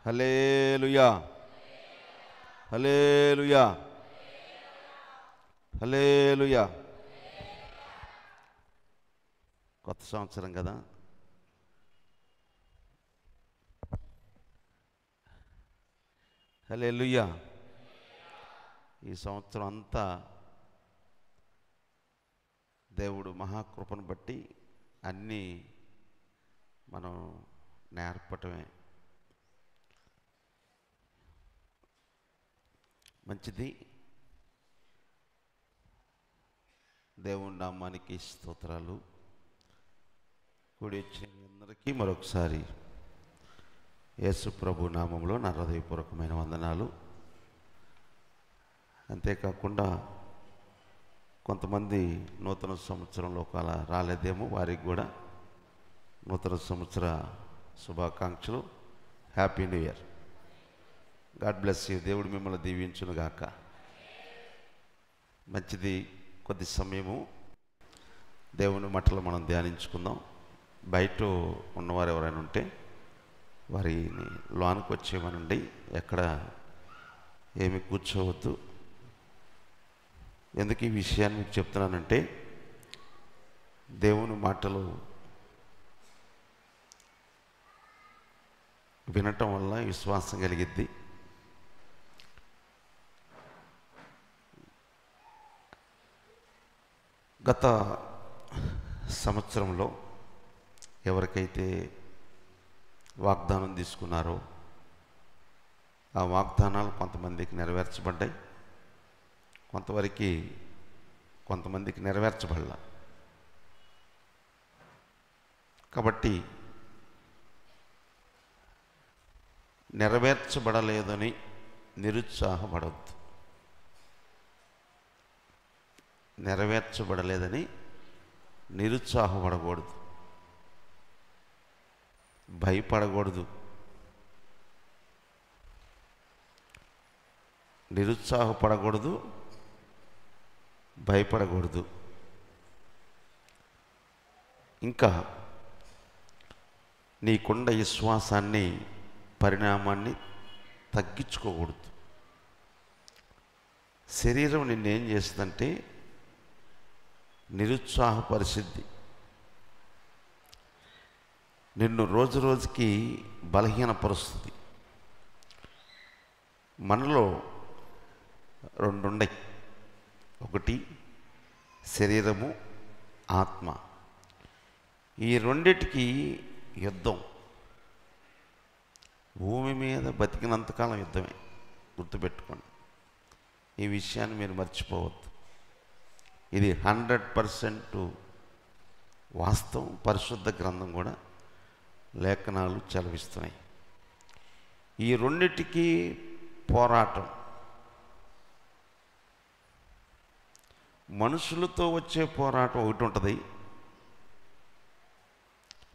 హల్లెలూయా, హల్లెలూయా, హల్లెలూయా. కొత్త సంవత్సరం కదా, హల్లెలూయా. ఈ సంవత్సరం అంతా దేవుడు మహాకృపను బట్టి అన్నీ మనం నేర్పటమే మంచిది. దేవుని నామానికి స్తోత్రాలు. కూడి వచ్చిన అందరికీ మరొకసారి యేసు ప్రభు నామంలో నా హృదయపూర్వకమైన వందనాలు. అంతేకాకుండా కొంతమంది నూతన సంవత్సరంలో అలా రాలేదేమో, వారికి కూడా నూతన సంవత్సర శుభాకాంక్షలు. Happy new year. God bless you. దేవుడు మిమ్మల్ని దీవించునుగాక. మంచిది. కొద్ది సమయము దేవుని మాటలు మనం ధ్యానించుకుందాం. బయట ఉన్నవారు ఎవరైనా ఉంటే వారిని లోనికి వచ్చేయమనండి. ఎక్కడ ఏమి కూర్చోవద్దు. ఎందుకు ఈ విషయాన్ని మీకు చెప్తున్నానంటే, దేవుని మాటలు వినటం వల్ల విశ్వాసం కలిగిద్ది. గత సంవత్సరంలో ఎవరికైతే వాగ్దానం తీసుకున్నారో ఆ వాగ్దానాలు కొంతమందికి నెరవేర్చబడ్డాయి, కొంతమందికి నెరవేర్చబడలా. కాబట్టి నెరవేర్చబడలేదని నిరుత్సాహపడవద్దు. నెరవేర్చబడలేదని నిరుత్సాహపడకూడదు, భయపడకూడదు. నిరుత్సాహపడకూడదు, భయపడకూడదు. ఇంకా నీకున్న విశ్వాసాన్ని, పరిణామాన్ని తగ్గించుకోకూడదు. శరీరం నిన్నేం చేస్తుందంటే నిరుత్సాహపరిచిద్ది. నిన్ను రోజు రోజుకి బలహీనపరుస్తుంది. మనలో రెండు ఉన్నాయి. ఒకటి శరీరము, ఆత్మ. ఈ రెండిటికి యుద్ధం. భూమి మీద బతికినంతకాలం యుద్ధమే. గుర్తుపెట్టుకోండి. ఈ విషయాన్ని మీరు మర్చిపోవద్దు. ఇది 100% వాస్తవం. పరిశుద్ధ గ్రంథం కూడా లేఖనాలు చదివిస్తున్నాయి. ఈ రెండిటికి పోరాటం. మనుషులతో వచ్చే పోరాటం ఒకటి ఉంటుంది,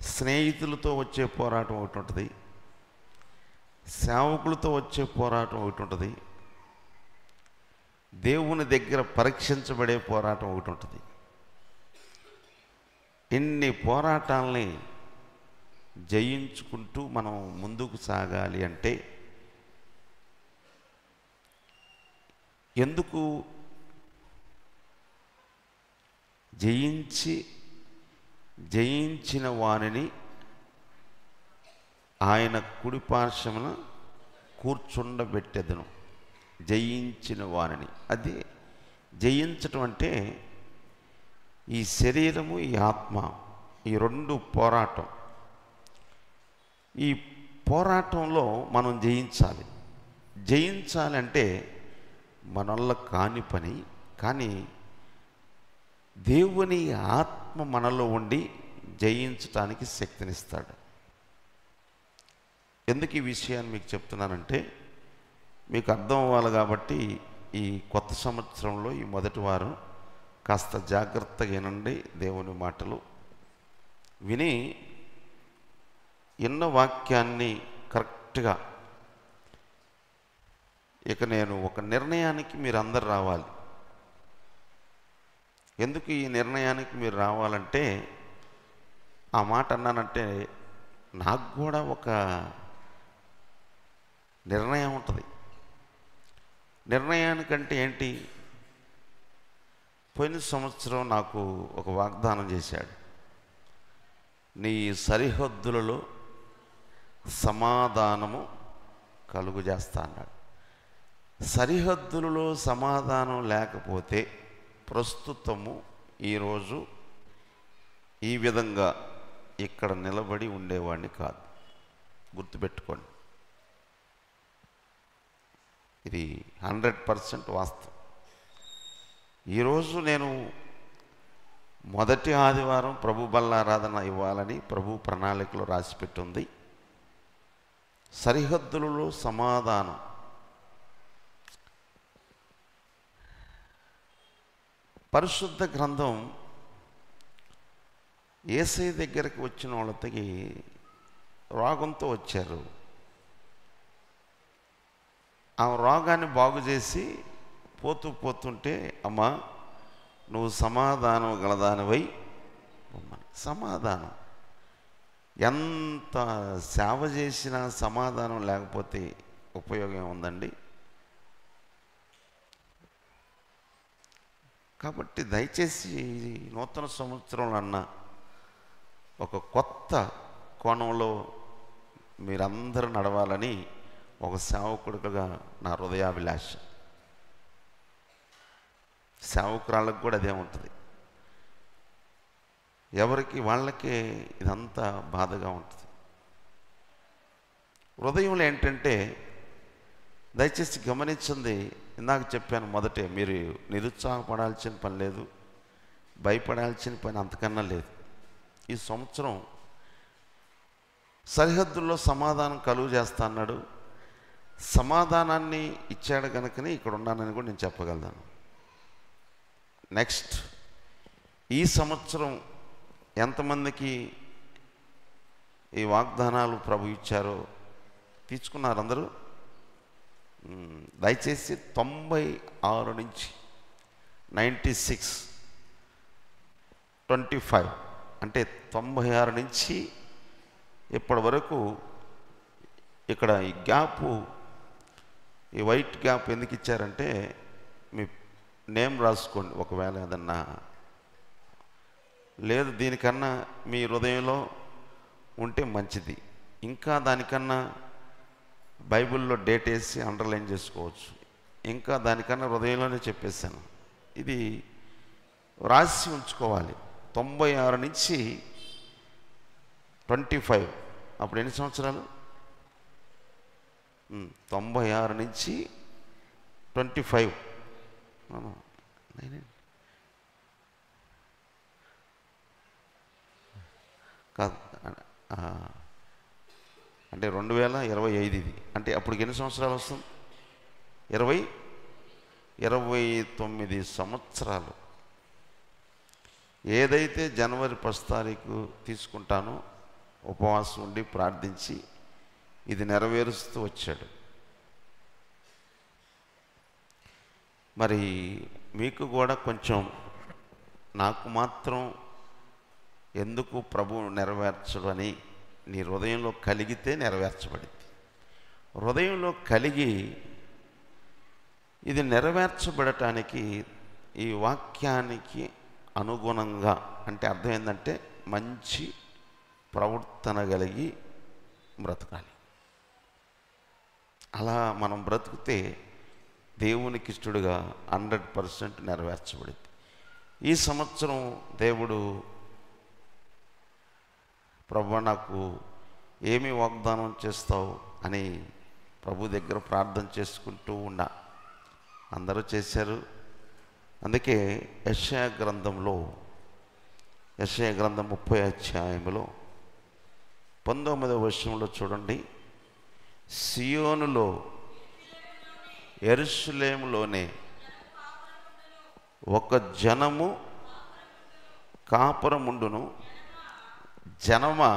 స్నేహితులతో వచ్చే పోరాటం ఒకటి ఉంటుంది, సేవకులతో వచ్చే పోరాటం ఒకటి ఉంటుంది, దేవుని దగ్గర పరీక్షించబడే పోరాటం ఒకటి ఉంటుంది. ఇన్ని పోరాటాలని జయించుకుంటూ మనం ముందుకు సాగాలి అంటే ఎందుకు జయించిన వానిని ఆయన కుడిపార్శ్వమున కూర్చుండబెట్టెదను. జయించిన వానిని. అది జయించటం అంటే ఈ శరీరము, ఈ ఆత్మ, ఈ రెండు పోరాటం. ఈ పోరాటంలో మనం జయించాలంటే మన వల్ల కాని పని. కానీ దేవుని ఆత్మ మనలో ఉండి జయించటానికి శక్తినిస్తాడు. ఎందుకు ఈ విషయాన్ని మీకు చెప్తున్నానంటే మీకు అర్థం అవ్వాలి. కాబట్టి ఈ కొత్త సంవత్సరంలో ఈ మొదటి వారం కాస్త జాగ్రత్తగా వినండి. దేవుని మాటలు విని ఎన్న వాక్యాన్ని కరెక్ట్గా, ఇక నేను ఒక నిర్ణయానికి మీరు అందరు రావాలి. ఎందుకు ఈ నిర్ణయానికి మీరు రావాలంటే, ఆ మాట అన్నానంటే నాకు కూడా ఒక నిర్ణయం ఉంటుంది. నిర్ణయానికంటే ఏంటి, పోయిన సంవత్సరం నాకు ఒక వాగ్దానం చేశాడు, నీ సరిహద్దులలో సమాధానము కలుగు చేస్తా అన్నాడు. సరిహద్దులలో సమాధానం లేకపోతే ప్రస్తుతము ఈరోజు ఈ విధంగా ఇక్కడ నిలబడి ఉండేవాడిని కాదు. గుర్తుపెట్టుకోండి, ఇది 100% వాస్తవం. ఈరోజు నేను మొదటి ఆదివారం ప్రభు బల్లారాధన ఇవ్వాలని ప్రభు ప్రణాళికలో రాసిపెట్టుంది. సరిహద్దులలో సమాధానం. పరిశుద్ధ గ్రంథం యేసయ్య దగ్గరికి వచ్చిన వాళ్ళకి రోగంతో వచ్చారు. ఆ రోగాన్ని బాగు చేసి పోతుంటే, అమ్మా నువ్వు సమాధానం గలదానివై సమాధానం. ఎంత సేవ చేసినా సమాధానం లేకపోతే ఉపయోగం ఉందండి. కాబట్టి దయచేసి నూతన సంవత్సరంలో అన్న ఒక కొత్త కోణంలో మీరందరూ నడవాలని ఒక సేవకుడిగా నా హృదయాభిలాష. సేవకురాళ్ళకు కూడా అదే ఉంటుంది. ఎవరికి వాళ్ళకే ఇదంతా బాధగా ఉంటుంది. హృదయంలో ఏంటంటే, దయచేసి గమనించింది, ఇందాక చెప్పాను మొదటే, మీరు నిరుత్సాహపడాల్సిన పని లేదు, భయపడాల్సిన పని అంతకన్నా లేదు. ఈ సంవత్సరం సరిహద్దుల్లో సమాధానం కలుగు చేస్తా అన్నాడు. సమాధానాన్ని ఇచ్చాడు కనుకనే ఇక్కడ ఉన్నానని కూడా నేను చెప్పగలను. నెక్స్ట్, ఈ సంవత్సరం ఎంతమందికి ఈ వాగ్దానాలు ప్రభు ఇచ్చారో తీసుకున్నారు అందరూ? దయచేసి 96 నుంచి 96 25 అంటే 96 నుంచి ఇప్పటి వరకు ఇక్కడ ఈ గ్యాపు, ఈ వైట్ గ్యాప్ ఎందుకు ఇచ్చారంటే, మీ నేమ్ రాసుకోండి. ఒకవేళ ఏదన్నా లేదు దీనికన్నా మీ హృదయంలో ఉంటే మంచిది. ఇంకా దానికన్నా బైబిల్లో డేట్ వేసి అండర్లైన్ చేసుకోవచ్చు. ఇంకా దానికన్నా హృదయంలోనే చెప్పేశాను. ఇది రాసి ఉంచుకోవాలి. 96 నుంచి 25, అప్పుడు ఎన్ని సంవత్సరాలు? 96 నుంచి 25 కాదు, అంటే 2025 ఇది. అంటే అప్పటికి ఎన్ని సంవత్సరాలు వస్తుంది? 29 సంవత్సరాలు. ఏదైతే జనవరి 1 తారీఖు తీసుకుంటానో ఉపవాసం ఉండి ప్రార్థించి ఇది నెరవేరుస్తూ వచ్చాడు. మరి మీకు కూడా కొంచెం, నాకు మాత్రం ఎందుకు ప్రభు నెరవేర్చడు అని నీ హృదయంలో కలిగితే నెరవేర్చబడింది. హృదయంలో కలిగి ఇది నెరవేర్చబడటానికి ఈ వాక్యానికి అనుగుణంగా, అంటే అర్థం ఏంటంటే మంచి ప్రవర్తన కలిగి బ్రతకాలి. అలా మనం బ్రతికితే దేవునికి ఇష్టడుగా 100% నెరవేర్చబడింది. ఈ సంవత్సరం దేవుడు, ప్రభు నాకు ఏమి వాగ్దానం చేస్తావు అని ప్రభు దగ్గర ప్రార్థన చేసుకుంటూ ఉన్నా. అందరూ చేశారు. అందుకే యెషయా గ్రంథంలో, యెషయా గ్రంథం 30వ అధ్యాయంలో 19వ వచనంలో చూడండి, సియోనులో, యెరూషలేములోనే ఒక జనము కాపురముండును. జనమా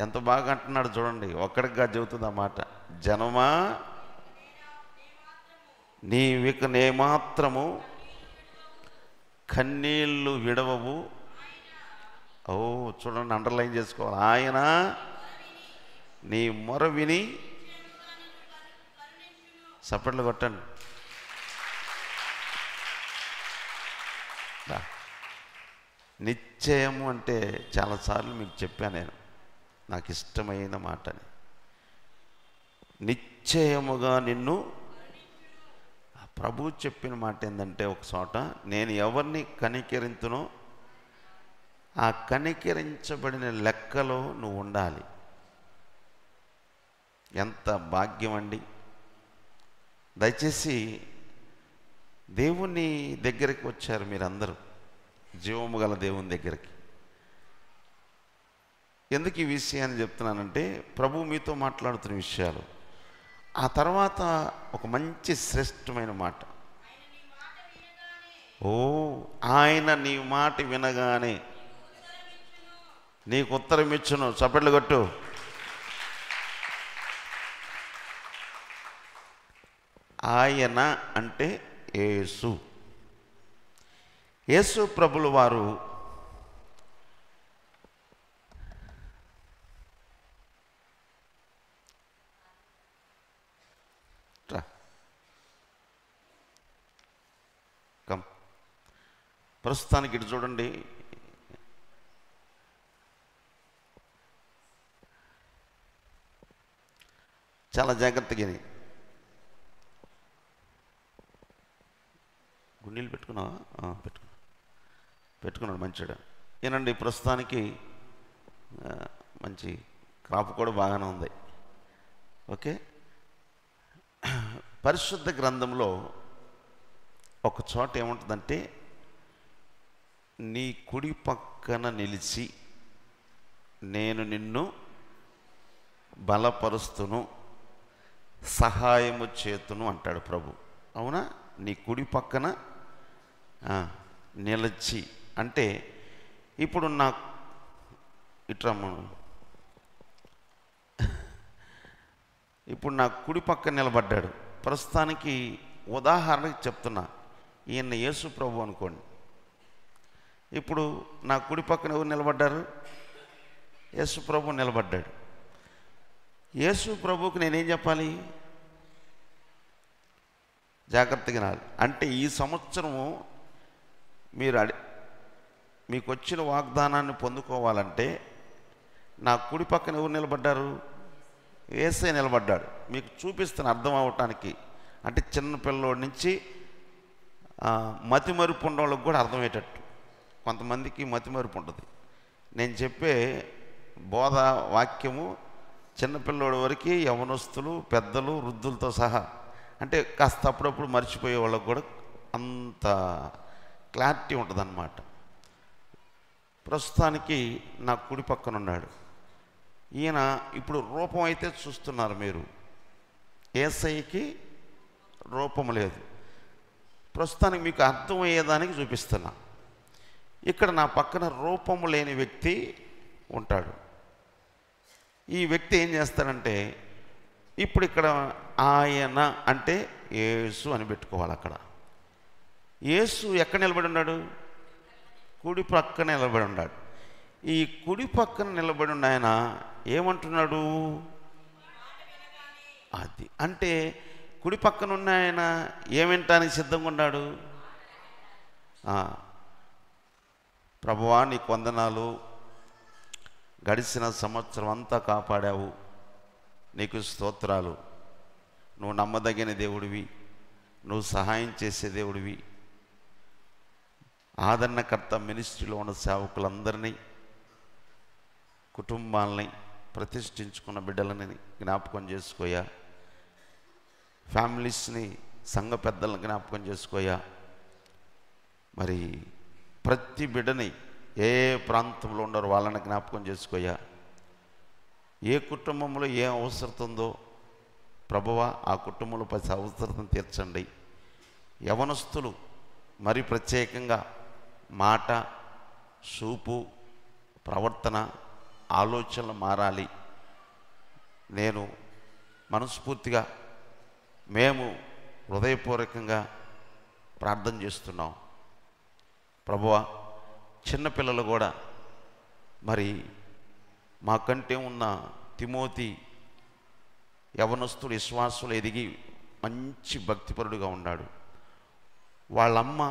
ఎంత బాగా అంటున్నాడు చూడండి. ఒక్కడిగా చెబుతుంది ఆ మాట. జనమా నీవిక నేమాత్రము కన్నీళ్ళు విడవవు, ఓ చూడండి, అండర్లైన్ చేసుకోవాలి. ఆయన నీ మొర విని, సపరేట్లు కొట్టండి. నిశ్చయము అంటే చాలాసార్లు మీకు చెప్పాను నేను, నాకు ఇష్టమైన మాటని. నిశ్చయముగా నిన్ను, ప్రభువు చెప్పిన మాట ఏంటంటే ఒక చోట, నేను ఎవరిని కనికరించునో ఆ కనికరించబడిన లెక్కలో నువ్వు ఉండాలి. ఎంత భాగ్యం అండి. దయచేసి దేవుని దగ్గరికి వచ్చారు మీరందరూ, జీవము గల దేవుని దగ్గరికి. ఎందుకు ఈ విషయాన్ని చెప్తున్నానంటే, ప్రభువు మీతో మాట్లాడుతున్న విషయాలు. ఆ తర్వాత ఒక మంచి శ్రేష్టమైన మాట, ఓ ఆయన నీ మాట వినగానే నీకు ఉత్తరం ఇచ్చును. చప్పట్లు కొట్టు. ఆయన అంటే యేసు. యేసు ప్రభులు వారు ప్రస్తుతానికి ఇటు చూడండి. చాలా జాగ్రత్తగా గుండీలు పెట్టుకున్నావా? పెట్టుకున్నాడు మంచిగా. ఏనండి, ప్రస్తుతానికి మంచి క్రాప్ కూడా బాగానే ఉంది. ఓకే. పరిశుద్ధ గ్రంథంలో ఒక చోట ఏముంటుందంటే, నీ కుడి పక్కన నిలిచి నేను నిన్ను బలపరుస్తును, సహాయము చేతును అంటాడు ప్రభు. అవునా? నీ కుడి పక్కన నిలిచి అంటే, ఇప్పుడు నా ఇప్పుడు నా కుడి పక్కన నిలబడ్డాడు. ప్రస్తుతానికి ఉదాహరణకి చెప్తున్నా, ఈయన యేసు ప్రభు అనుకోండి. ఇప్పుడు నా కుడి పక్కన ఎవరు నిలబడ్డారు? యేసు ప్రభు నిలబడ్డాడు. యేసు ప్రభువుకి నేనేం చెప్పాలి? జాగ్రత్తగా నాలి. అంటే ఈ సంవత్సరము మీరు మీకు వచ్చిన వాగ్దానాన్ని పొందుకోవాలంటే నా కుడి పక్కన ఎవరు నిలబడ్డారు? యేసే నిలబడ్డాడు. మీకు చూపిస్తున్న అర్థం అవటానికి. అంటే చిన్న పిల్లోడి నుంచి మతిమరుపు ఉన్న వాళ్ళకి కూడా అర్థమయ్యేటట్టు. కొంతమందికి మతిమరుపు ఉంటుంది. నేను చెప్పే బోధ వాక్యము చిన్నపిల్లోడి వరకు, యవనస్తులు, పెద్దలు, వృద్ధులతో సహా. అంటే కాస్త అప్పుడప్పుడు మర్చిపోయే వాళ్ళకు కూడా అంత క్లారిటీ ఉంటుందన్నమాట. ప్రస్తుతానికి నా కుడి పక్కన ఉన్నాడు ఈయన. ఇప్పుడు రూపం అయితే చూస్తున్నారు మీరు, యేసయ్యకి రూపం లేదు. ప్రస్తుతానికి మీకు అర్థమయ్యేదానికి చూపిస్తున్నా. ఇక్కడ నా పక్కన రూపము లేని వ్యక్తి ఉంటాడు. ఈ వ్యక్తి ఏం చేస్తాడంటే, ఇప్పుడు ఇక్కడ ఆయన అంటే యేసు అని పెట్టుకోవాలి. అక్కడ యేసు ఎక్కడ నిలబడి ఉన్నాడు? కుడి పక్కన నిలబడి ఉన్నాడు. ఈ కుడి పక్కన నిలబడి ఉన్న ఆయన ఏమంటున్నాడు? అది అంటే కుడి పక్కన ఉన్న ఆయన ఏమింటానికి సిద్ధంగా ఉన్నాడు? ప్రభువా నీకు వందనాలు, గడిచిన సంవత్సరం అంతా కాపాడావు, నీకు స్తోత్రాలు, నువ్వు నమ్మదగిన దేవుడివి, నువ్వు సహాయం చేసే దేవుడివి. ఆదరణకర్త మినిస్ట్రీలో ఉన్న సేవకులందరినీ, కుటుంబాలని, ప్రతిష్ఠించుకున్న బిడ్డలని జ్ఞాపకం చేసుకోయా. ఫ్యామిలీస్ని, సంఘ పెద్దలను జ్ఞాపకం చేసుకోయా. మరి ప్రతి బిడ్డని ఏ ప్రాంతంలో ఉన్నారో వాళ్ళని జ్ఞాపకం చేసుకోయా. ఏ కుటుంబంలో ఏ అవసరం ఉందో ప్రభువా ఆ కుటుంబంలో ప్రతి అవసరం తీర్చండి. యవనస్తులు మరి ప్రత్యేకంగా మాట, చూపు, ప్రవర్తన, ఆలోచనలు మారాలి. నేను మనస్ఫూర్తిగా, మేము హృదయపూర్వకంగా ప్రార్థన చేస్తున్నాం. ప్రభువా చిన్నపిల్లలు కూడా మరి మాకంటే ఉన్న తిమోతి యవనస్తుడు విశ్వాసులు ఎదిగి మంచి భక్తిపరుడుగా ఉన్నాడు. వాళ్ళమ్మ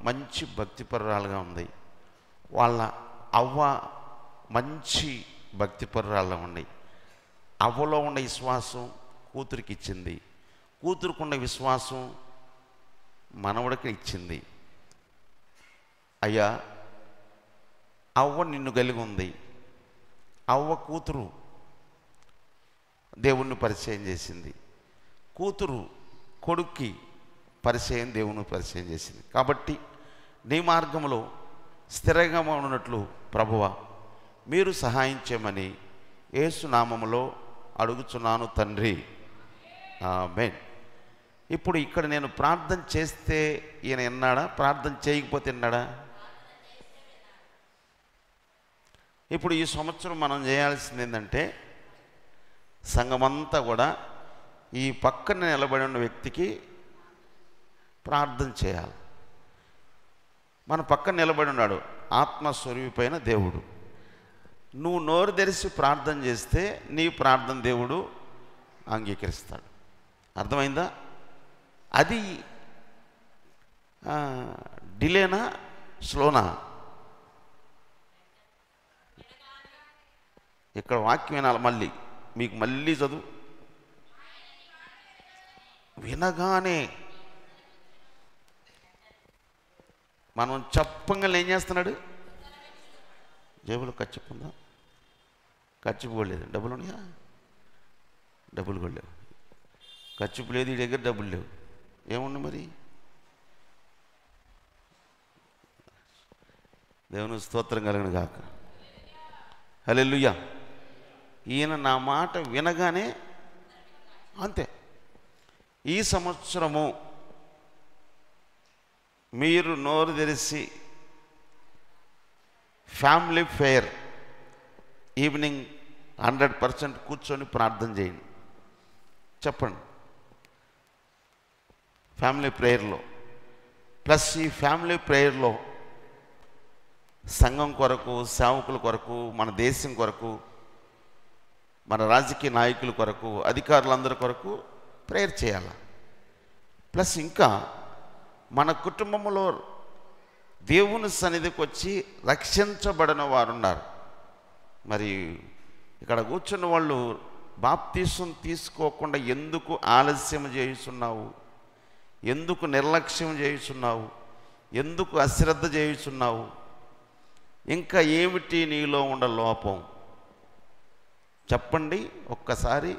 మంచి భక్తిపరురాలుగా ఉంది. వాళ్ళ అవ్వ మంచి భక్తిపరురాలుగా ఉన్నాయి. అవ్వలో ఉన్న విశ్వాసం కూతురికి ఇచ్చింది, కూతురుకున్న విశ్వాసం మనవడికి ఇచ్చింది. అయ్యా, అవ్వ నిన్ను కలిగి ఉంది. అవ్వ కూతురు దేవుణ్ణి పరిచయం చేసింది, కూతురు కొడుక్కి పరిచయం దేవుని పరిచయం చేసింది. కాబట్టి నీ మార్గంలో స్థిరంగా ఉన్నట్లు ప్రభువా మీరు సహాయం చేయమని యేసు నామములో అడుగుచున్నాను తండ్రి, ఆమేన్. ఇప్పుడు ఇక్కడ నేను ప్రార్థన చేస్తే ఈయన విన్నాడా? ప్రార్థన చేయకపోతే విన్నాడా? ఇప్పుడు ఈ సంవత్సరం మనం చేయాల్సింది ఏంటంటే, సంఘమంతా కూడా ఈ పక్కన నిలబడి ఉన్న వ్యక్తికి ప్రార్థన చేయాలి. మన పక్కన నిలబడి ఉన్నాడు ఆత్మస్వరూపిపైన దేవుడు. నువ్వు నోరు తెరిచి ప్రార్థన చేస్తే నీ ప్రార్థన దేవుడు అంగీకరిస్తాడు. అర్థమైందా? అది డిలేనా స్లోనా? ఇక్కడ వాక్యం వినాలి. మళ్ళీ మీకు మళ్ళీ చదువు. వినగానే మనం చెప్పంగా ఏం చేస్తున్నాడు? జేబులో ఖర్చు ఉందా? ఖర్చు పోలేదు. డబ్బులు ఉన్నాయా? డబ్బులు కూడా లేవు. ఖర్చు లేదు, ఈ దగ్గర డబ్బులు లేవు. ఏముంది మరి? దేవుని స్తోత్రం కలుగును గాక. హల్లెలూయా. ఈయన నా మాట వినగానే అంతే. ఈ సంవత్సరము మీరు నోరు తెరిచి ఫ్యామిలీ ఫేర్ ఈవినింగ్ 100% కూర్చొని ప్రార్థన చేయండి. చెప్పండి. ఫ్యామిలీ ప్రేయర్లో ప్లస్ ఈ ఫ్యామిలీ ప్రేయర్లో సంఘం కొరకు, సేవకుల కొరకు, మన దేశం కొరకు, మన రాజకీయ నాయకుల కొరకు, అధికారులందరి కొరకు ప్రేయర్ చేయాలి. ప్లస్ ఇంకా మన కుటుంబంలో దేవుని సన్నిధికి వచ్చి రక్షించబడిన వారు ఉన్నారు. మరి ఇక్కడ కూర్చున్న వాళ్ళు బాప్తీసం తీసుకోకుండా ఎందుకు ఆలస్యం చేయుచున్నావు? ఎందుకు నిర్లక్ష్యం చేయుచున్నావు? ఎందుకు అశ్రద్ధ చేయుచున్నావు? ఇంకా ఏమిటి నీలో ఉండ లోపం? చెప్పండి. ఒక్కసారి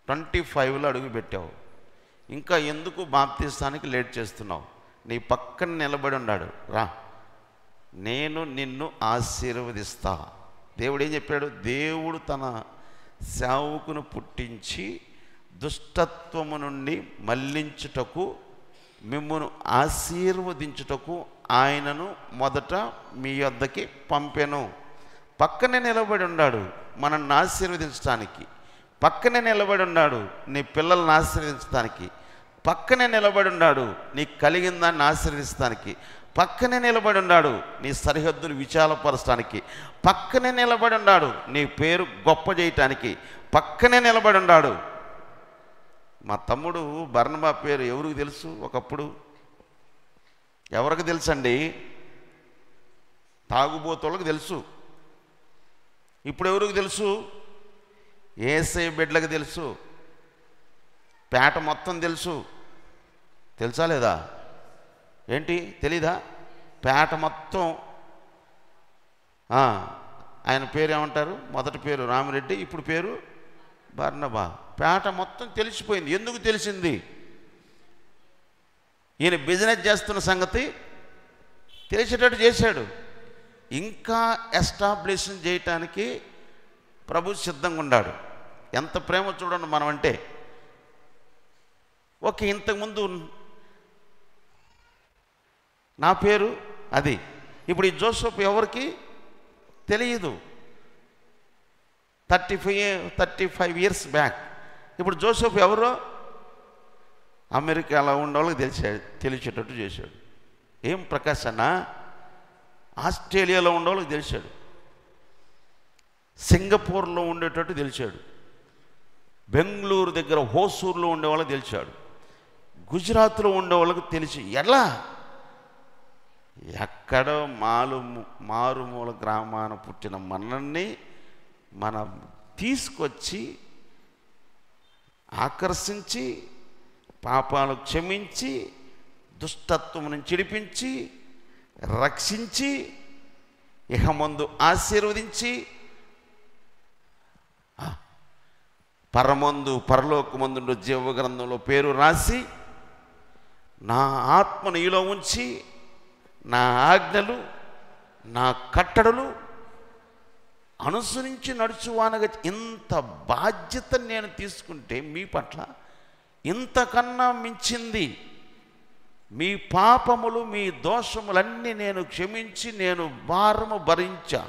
25లో అడుగు పెట్టావు, ఇంకా ఎందుకు బాప్తీసానికి లేట్ చేస్తున్నావు? నీ పక్కన నిలబడి ఉన్నాడు, రా నేను నిన్ను ఆశీర్వదిస్తా. దేవుడు ఏం చెప్పాడు? దేవుడు తన సేవకును పుట్టించి దుష్టత్వము నుండి మళ్ళించుటకు, మిమ్మును ఆశీర్వదించుటకు ఆయనను మొదట మీ వద్దకి పంపెను. పక్కనే నిలబడి ఉన్నాడు మనల్ని ఆశీర్వదించడానికి. పక్కనే నిలబడి ఉన్నాడు నీ పిల్లల్ని ఆశీర్వదించడానికి. పక్కనే నిలబడి ఉన్నాడు నీకు కలిగిన దాన్ని ఆశీర్వదించడానికి. పక్కనే నిలబడి ఉన్నాడు నీ సరిహద్దులు విశాలపరచడానికి. పక్కనే నిలబడి ఉన్నాడు నీ పేరు గొప్ప చేయటానికి. పక్కనే నిలబడి ఉన్నాడు. మా తమ్ముడు బర్నబా పేరు ఎవరికి తెలుసు? ఒకప్పుడు ఎవరికి తెలుసండి? తాగుబోతులకు తెలుసు. ఇప్పుడు ఎవరికి తెలుసు? యేసయ్య బిడ్డలకు తెలుసు. పేట మొత్తం తెలుసు. తెలుసా లేదా? ఏంటి తెలీదా? పేట మొత్తం ఆయన పేరు ఏమంటారు? మొదటి పేరు రామిరెడ్డి, ఇప్పుడు పేరు బర్నబా. పేట మొత్తం తెలిసిపోయింది. ఎందుకు తెలిసింది? ఈయన బిజినెస్ చేస్తున్న సంగతి తెలిసేటట్టు చేశాడు. ఇంకా ఎస్టాబ్లిష్ చేయటానికి ప్రభు సిద్ధంగా ఉన్నాడు. ఎంత ప్రేమ చూడండి మనం అంటే. ఓకే, ఇంతకుముందు నా పేరు అది. ఇప్పుడు ఈ జోసెఫ్ ఎవరికి తెలియదు. 35 ఇయర్స్ బ్యాక్. ఇప్పుడు జోసెఫ్ ఎవరో అమెరికాలో ఉన్న వాళ్ళకి తెలిసేటట్టు చేశాడు. ఏం ప్రకాష్ అన్న? ఆస్ట్రేలియాలో ఉన్న వాళ్ళకి తెలిసాడు. సింగపూర్లో ఉండేటట్టు తెలిసాడు, బెంగళూరు దగ్గర హోసూరులో ఉండేవాళ్ళకి తెలిసాడు, గుజరాత్లో ఉండేవాళ్ళకి తెలిసి ఎలా ఎక్కడో మారుమూల గ్రామాన పుట్టిన మనల్ని మనం తీసుకొచ్చి ఆకర్షించి పాపాలు క్షమించి దుష్టత్వం నుంచి విడిపించి రక్షించి ఇహ ముందు ఆశీర్వదించి పరలోకమందు జీవ గ్రంథంలో పేరు రాసి నా ఆత్మ నీలో ఉంచి నా ఆజ్ఞలు నా కట్టడలు అనుసరించి నడుచువానగా ఇంత బాధ్యత నేను తీసుకుంటే మీ పట్ల ఇంతకన్నా మించింది మీ పాపములు మీ దోషములన్నీ నేను క్షమించి నేను భారము భరించా,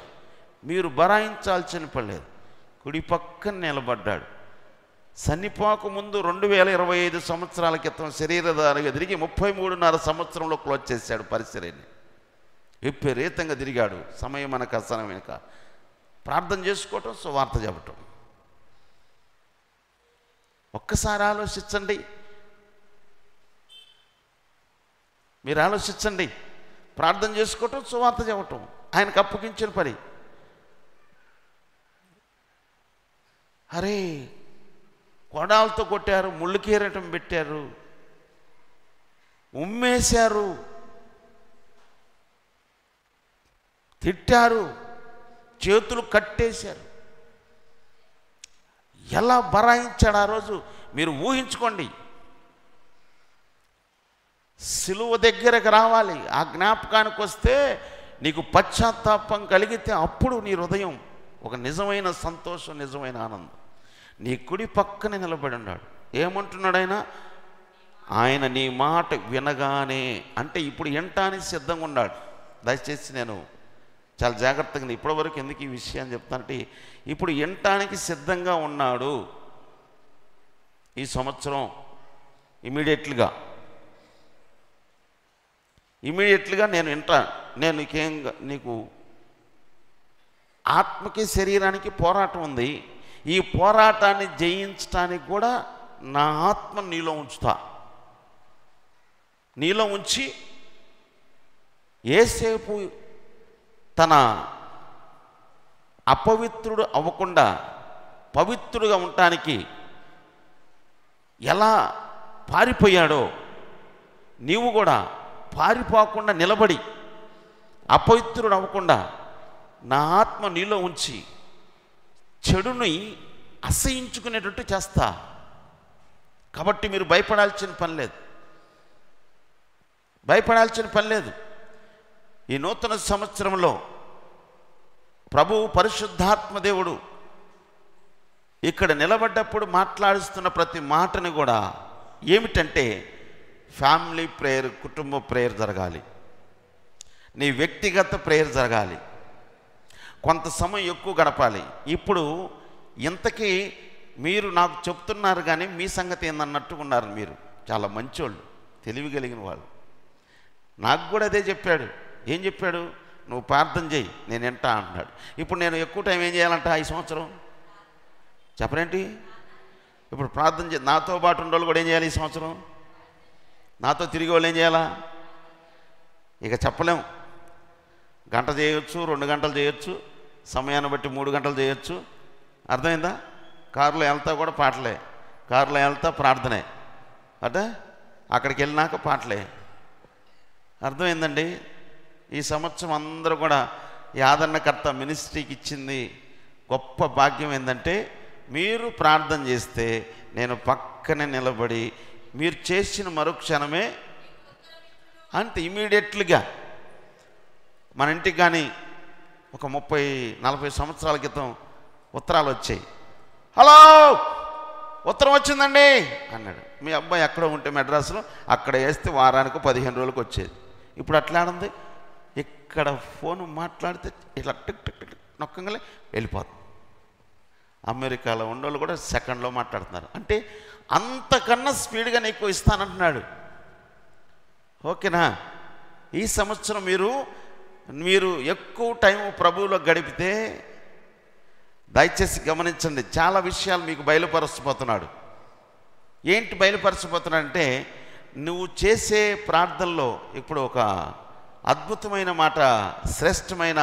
మీరు భరాయించాల్సిన పర్లేదు. కుడి పక్కన నిలబడ్డాడు. సన్నిపోక ముందు 2025 సంవత్సరాల క్రితం శరీరధారిగా తిరిగి 33.5 సంవత్సరంలో క్లోజ్ చేశాడు పరిసరాన్ని. విపరీతంగా తిరిగాడు. సమయం అనక అసమయనక ప్రార్థన చేసుకోవటం, సువార్త చెప్పటం. ఒక్కసారి ఆలోచించండి, మీరు ఆలోచించండి. ప్రార్థన చేసుకోవటం, సువార్త చెప్పటం ఆయనకు అప్పగించిన పని. అరే కొడాలతో కొట్టారు, ముళ్ళు కీరటం పెట్టారు, ఉమ్మేశారు, తిట్టారు, చేతులు కట్టేశారు. ఎలా బరాయించాడు ఆ రోజు మీరు ఊహించుకోండి. సిలువ దగ్గరకు రావాలి, ఆ జ్ఞాపకానికి వస్తే నీకు పశ్చాత్తాపం కలిగితే అప్పుడు నీ హృదయం ఒక నిజమైన సంతోషం, నిజమైన ఆనందం. నీ కుడి పక్కనే నిలబడి ఉన్నాడు. ఏమంటున్నాడు ఆయన నీ మాట వినగానే, అంటే ఇప్పుడు వినటానికి సిద్ధంగా ఉన్నాడు. దయచేసి నేను చాలా జాగ్రత్తగా ఇప్పటివరకు ఎందుకు ఈ విషయాన్ని చెప్తానంటే, ఇప్పుడు వినటానికి సిద్ధంగా ఉన్నాడు. ఈ సంవత్సరం ఇమీడియట్గా నేను వింటాను. నేను నీకు ఆత్మకి శరీరానికి పోరాటం ఉంది. ఈ పోరాటాన్ని జయించడానికి కూడా నా ఆత్మ నీలో ఉంచుతా. నీలో ఉంచి ఏసేపు తన అపవిత్రుడు అవ్వకుండా పవిత్రుడుగా ఉండటానికి ఎలా పారిపోయాడో నీవు కూడా పారిపోకుండా నిలబడి అపవిత్రుడు అవ్వకుండా నా ఆత్మ నీలో ఉంచి చెడుని అసహించుకునేటట్టు చేస్తా. కాబట్టి మీరు భయపడాల్సిన పని లేదు. ఈ నూతన సంవత్సరంలో ప్రభువు పరిశుద్ధాత్మ దేవుడు ఇక్కడ నిలబడ్డప్పుడు మాట్లాడుతున్న ప్రతి మాటని కూడా ఏమిటంటే, ఫ్యామిలీ ప్రేయర్, కుటుంబ ప్రేయర్ జరగాలి, నీ వ్యక్తిగత ప్రేయర్ జరగాలి, కొంత సమయం ఎక్కువ గడపాలి. ఇప్పుడు ఇంతకీ మీరు నాకు చెప్తున్నారు కానీ మీ సంగతి ఏందన్నట్టుగా ఉన్నారు. మీరు చాలా మంచోళ్ళు, తెలివి కలిగిన వాళ్ళు. నాకు కూడా అదే చెప్పాడు. ఏం చెప్పాడు? నువ్వు ప్రార్థన చేయి, నేను వింటా అంటున్నాడు. ఇప్పుడు నేను ఎక్కువ టైం ఏం చేయాలంట ఈ సంవత్సరం? చెప్పరేంటి? ఇప్పుడు ప్రార్థన నాతో పాటు ఉండేవాళ్ళు కూడా ఏం చేయాలి ఈ సంవత్సరం? నాతో తిరిగి వాళ్ళు ఏం చేయాలా? ఇక చెప్పలేము. గంట చేయొచ్చు, 2 గంటలు చేయొచ్చు, సమయాన్ని బట్టి 3 గంటలు చేయొచ్చు. అర్థమైందా? కారులో వెళ్తా కూడా పాటలే, కారులో వెళ్తా ప్రార్థనే, అంటే అక్కడికి వెళ్ళినాక పాటలే. అర్థమైందండి? ఈ సంవత్సరం అందరూ కూడా ఈ ఆదరణకర్త మినిస్ట్రీకి ఇచ్చింది గొప్ప భాగ్యం ఏంటంటే, మీరు ప్రార్థన చేస్తే నేను పక్కనే నిలబడి మీరు చేసిన మరుక్షణమే అంతే ఇమీడియట్లుగా మన ఇంటికి కానీ ఒక 30-40 సంవత్సరాల క్రితం ఉత్తరాలు వచ్చాయి. హలో, ఉత్తరం వచ్చిందండి అన్నాడు. మీ అబ్బాయి ఎక్కడో ఉంటే మెడ్రాస్లో అక్కడ వేస్తే వారానికి 15 రోజులకు వచ్చేది. ఇప్పుడు అట్లా ఉంది. ఇక్కడ ఫోన్ మాట్లాడితే ఇట్లా టిక్ టిక్ టిక్ నొక్కగానే వెళ్ళిపోతుంది. అమెరికాలో ఉండేవాళ్ళు కూడా సెకండ్లో మాట్లాడుతున్నారు. అంటే అంతకన్నా స్పీడ్గా నీకు ఇస్తానంటున్నాడు. ఓకేనా? ఈ సంవత్సరం మీరు ఎక్కువ టైం ప్రభువులో గడిపితే దయచేసి గమనించండి, చాలా విషయాలు మీకు బయలుపరచబోతున్నాడు. ఏంటి బయలుపరచబోతున్నాడంటే, నువ్వు చేసే ప్రార్థనలో ఇప్పుడు ఒక అద్భుతమైన మాట, శ్రేష్టమైన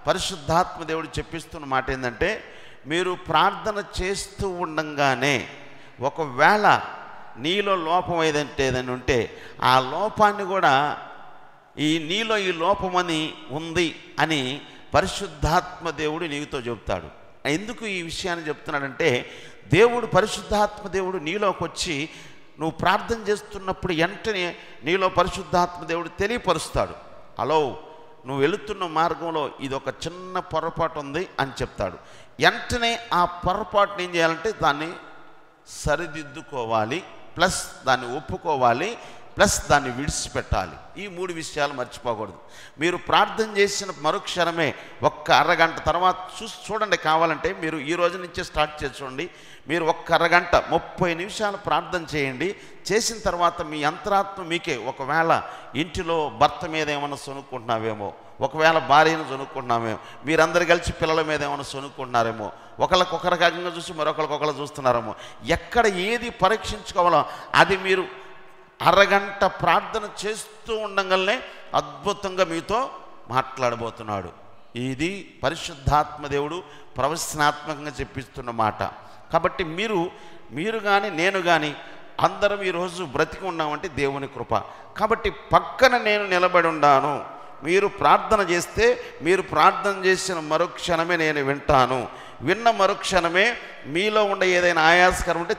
పరిశుద్ధాత్మ దేవుడు చెప్పిస్తున్న మాట ఏంటంటే, మీరు ప్రార్థన చేస్తూ ఉండంగానే ఒకవేళ నీలో లోపం ఏదైనా ఉంటే ఆ లోపాన్ని కూడా నీలో ఈ లోపమని ఉంది అని పరిశుద్ధాత్మ దేవుడు నీతో చెబుతాడు. ఎందుకు ఈ విషయాన్ని చెప్తున్నాడంటే, దేవుడు పరిశుద్ధాత్మ దేవుడు నీలోకి వచ్చి నువ్వు ప్రార్థన చేస్తున్నప్పుడు వెంటనే నీలో పరిశుద్ధాత్మ దేవుడు తెలియపరుస్తాడు. హలో, నువ్వు వెళుతున్న మార్గంలో ఇది ఒక చిన్న పొరపాటు ఉంది అని చెప్తాడు. వెంటనే ఆ పొరపాటుని ఏం చేయాలంటే దాన్ని సరిదిద్దుకోవాలి, ప్లస్ దాన్ని ఒప్పుకోవాలి, ప్లస్ దాన్ని విడిచిపెట్టాలి. ఈ 3 విషయాలు మర్చిపోకూడదు. మీరు ప్రార్థన చేసిన మరుక్షణమే ఒక్క అరగంట తర్వాత చూడండి, కావాలంటే మీరు ఈ రోజు నుంచే స్టార్ట్ చేసి చూడండి. మీరు ఒక్క అరగంట 30 నిమిషాలు ప్రార్థన చేయండి. చేసిన తర్వాత మీ అంతరాత్మ మీకే, ఒకవేళ ఇంటిలో భర్త మీద ఏమైనా సొనుక్కుంటున్నావేమో, ఒకవేళ భార్యను సొనుక్కుంటున్నామేమో, మీరందరూ కలిసి పిల్లల మీద ఏమైనా సొనుక్కుంటున్నారేమో, ఒకరికొకరికి అగ్గంగా చూసి మరొకరికొకరు చూస్తున్నారేమో, ఎక్కడ ఏది పరీక్షించుకోవాలో అది మీరు అరగంట ప్రార్థన చేస్తూ ఉండగానే అద్భుతంగా మీతో మాట్లాడబోతున్నాడు. ఇది పరిశుద్ధాత్మ దేవుడు ప్రవచనాత్మకంగా చెప్పిస్తున్న మాట. కాబట్టి మీరు కానీ నేను కానీ అందరం ఈరోజు బ్రతికి ఉన్నామంటే దేవుని కృప. కాబట్టి పక్కన నేను నిలబడి ఉన్నాను. మీరు ప్రార్థన చేస్తే మీరు ప్రార్థన చేసిన మరుక్షణమే నేను వింటాను. విన్న మరుక్షణమే మీలో ఉండే ఏదైనా ఆయాస్కరం ఉంటే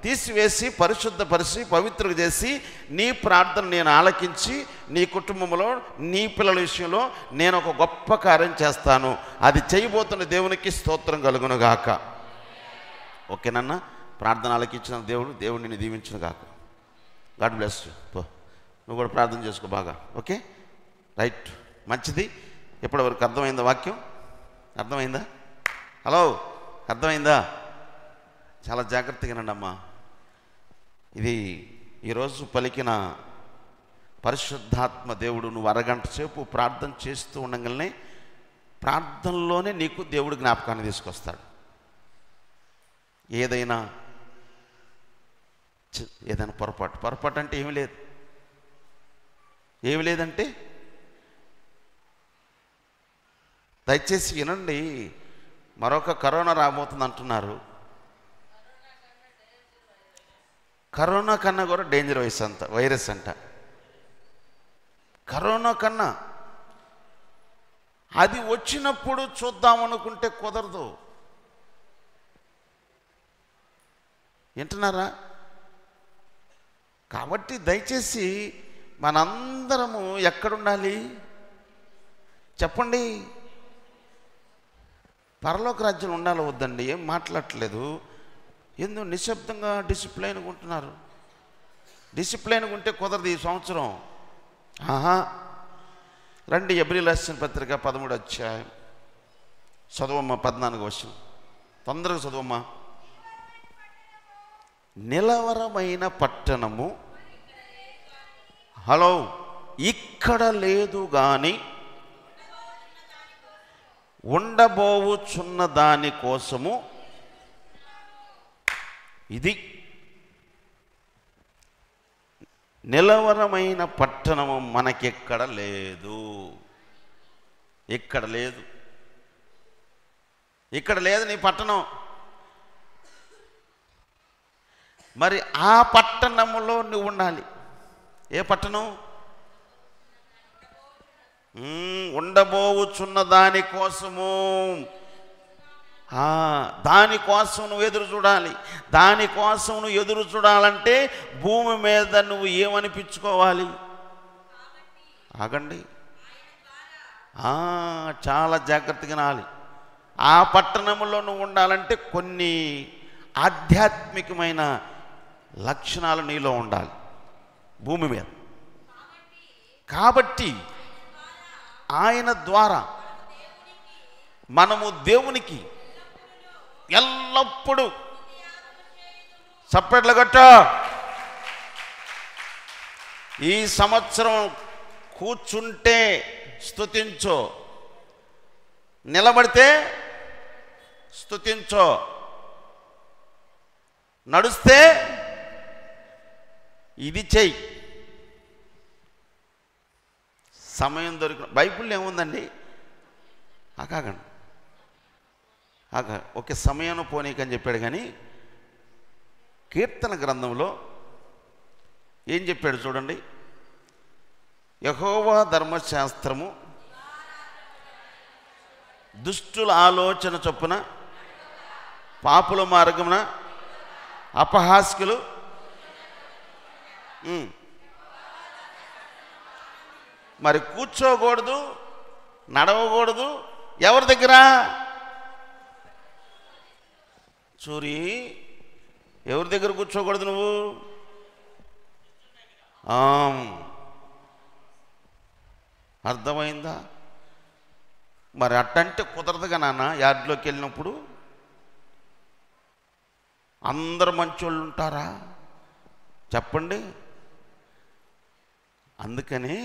తీసివేసి పరిశుద్ధపరిచి పవిత్రం చేసి నీ ప్రార్థన నేను ఆలకించి నీ కుటుంబంలో నీ పిల్లల విషయంలో నేను ఒక గొప్ప కార్యం చేస్తాను. అది చేయబోతున్న దేవునికి స్తోత్రం కలుగునుగాక. ఓకేనన్నా? ప్రార్థన ఆలకించిన దేవుడు నిన్ను దీవించును గాక. God bless you. నువ్వు కూడా ప్రార్థన చేసుకో బాగా. ఓకే, రైట్, మంచిది. ఇప్పటివరకు అర్థమైందా? వాక్యం అర్థమైందా? హలో, అర్థమైందా? చాలా జాగ్రత్తగా రండి అమ్మా. ఇది ఈరోజు పలికిన పరిశుద్ధాత్మ దేవుడు. నువ్వు అరగంట సేపు ప్రార్థన చేస్తూ ఉండగానే ప్రార్థనలోనే నీకు దేవుడు జ్ఞాపకాన్ని తీసుకొస్తాడు. ఏదైనా పొరపాటు అంటే ఏమి లేదంటే దయచేసి వినండి. మరొక కరోనా రాబోతుంది అంటున్నారు. కరోనా కన్నా కూడా డేంజర్ వైరస్ అంట. కరోనా కన్నా అది వచ్చినప్పుడు చూద్దామనుకుంటే కుదరదు. వింటున్నారా? కాబట్టి దయచేసి మనందరము ఎక్కడుండాలి చెప్పండి? పరలోక రాజ్యం ఉండాలి వద్దండి? ఏం మాట్లాడట్లేదు. ఎందుకు నిశ్శబ్దంగా డిసిప్లైన్గా ఉంటున్నారు? డిసిప్లైన్గా ఉంటే కుదరదు ఈ సంవత్సరం. రండి, ఎబ్రీయుల రాసిన పత్రిక 13వ అధ్యాయం చదవమ్మా. 14వ వచనం తొందరగా చదవమ్మా. నిలవరమైన పట్టణము, హలో, ఇక్కడ లేదు గాని ఉండబోవుచున్న దాని కోసము. ఇది నిలవరమైన పట్టణము మనకెక్కడ లేదు. ఇక్కడ లేదు నీ పట్టణం. మరి ఆ పట్టణములో నువ్వు ఉండాలి. ఏ పట్టణం? ఉండబోవుచున్న దానికోసము. దానికోసం నువ్వు ఎదురు చూడాలి. దానికోసం నువ్వు ఎదురు చూడాలంటే భూమి మీద నువ్వు ఏమనిపించుకోవాలి? ఆగండి, చాలా జాగ్రత్తగా నాలి. ఆ పట్టణంలో నువ్వు ఉండాలంటే కొన్ని ఆధ్యాత్మికమైన లక్షణాలు నీలో ఉండాలి భూమి మీద. కాబట్టి ఆయన ద్వారా మనము దేవునికి ఎల్లప్పుడూ చప్పట్లు కొట్ట. ఈ సంవత్సరం కూర్చుంటే స్తుతించో, నిలబడితే స్తుతించో. నడుస్తే ఇది చెయ్యి. సమయం దొరికిన బైబిల్లో ఏముందండి? ఆకాగండి ఒకే సమయాన్ని పోనీకని చెప్పాడు. కానీ కీర్తన గ్రంథంలో ఏం చెప్పాడు చూడండి. యెహోవా ధర్మశాస్త్రము దుష్టుల ఆలోచన చొప్పున, పాపుల మార్గమున అపహాస్కులు మరి కూర్చోకూడదు, నడవకూడదు. ఎవరి దగ్గర? చూరి, ఎవరి దగ్గర కూర్చోకూడదు నువ్వు? అర్థమైందా? మరి అట్టంటే కుదరదుగా నాన్న. యార్డ్లోకి వెళ్ళినప్పుడు అందరు మంచోళ్ళు ఉంటారా చెప్పండి? అందుకనే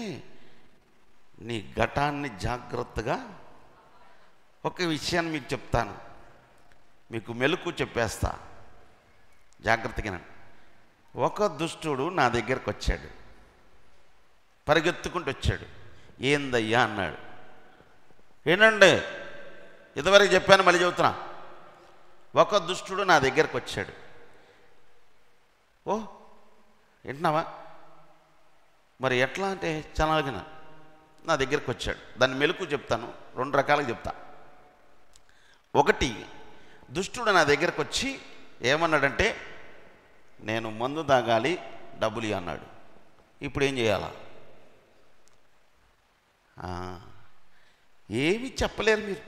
నీ ఘటాన్ని జాగ్రత్తగా. ఒక విషయాన్ని మీకు చెప్తాను, మీకు మెలకు చెప్పేస్తా, జాగ్రత్తగా. ఒక దుష్టుడు నా దగ్గరకు వచ్చాడు, పరిగెత్తుకుంటూ వచ్చాడు. ఏందయ్యా అన్నాడు. ఏంటండి ఇదివరకు చెప్పాను, మళ్ళీ చెబుతున్నా. ఒక దుష్టుడు నా దగ్గరకు వచ్చాడు. ఓ వింటున్నావా? మరి ఎట్లా అంటే చలాగిన నా దగ్గరకు వచ్చాడు. దాన్ని మెలకు చెప్తాను, 2 రకాలుగా చెప్తా. ఒకటి, దుష్టుడు నా దగ్గరకు వచ్చి ఏమన్నాడంటే, నేను మందు తాగాలి, డబ్బులు అన్నాడు. ఇప్పుడు ఏం చేయాలా? ఏమీ చెప్పలేరు మీరు.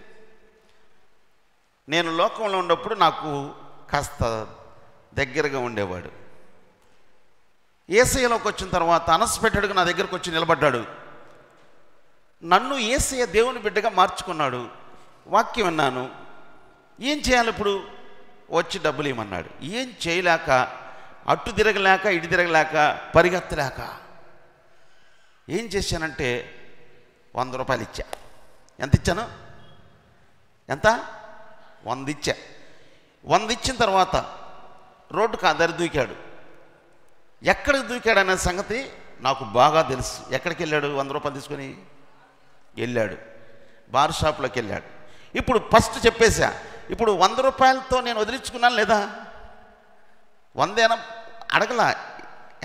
నేను లోకంలో ఉన్నప్పుడు నాకు కాస్త దగ్గరగా ఉండేవాడు. యేసయ్యలోకి వచ్చిన తర్వాత అన్ఎక్స్పెక్టెడ్గా నా దగ్గరకు వచ్చి నిలబడ్డాడు. నన్ను యేసయ్య దేవుని బిడ్డగా మార్చుకున్నాడు. వాక్యం విన్నాను. ఏం చేయాలి ఇప్పుడు? వచ్చి డబ్బులు ఇవ్వమన్నాడు. ఏం చేయలేక, అటు తిరగలేక, ఇటు తిరగలేక, పరిగెత్తలేక ఏం చేశానంటే 100 రూపాయలు ఇచ్చా. ఎంత ఇచ్చాను? ఎంత? 100 ఇచ్చా. 100 ఇచ్చిన తర్వాత రోడ్డుకు అదరి దూకాడు. ఎక్కడికి దూకాడు అనే సంగతి నాకు బాగా తెలుసు. ఎక్కడికి వెళ్ళాడు? 100 రూపాయలు తీసుకొని వెళ్ళాడు, బార్ షాప్లోకి వెళ్ళాడు. ఇప్పుడు ఫస్ట్ చెప్పేశా, ఇప్పుడు 100 రూపాయలతో నేను వదిలించుకున్నాను లేదా? 100 అడగలా,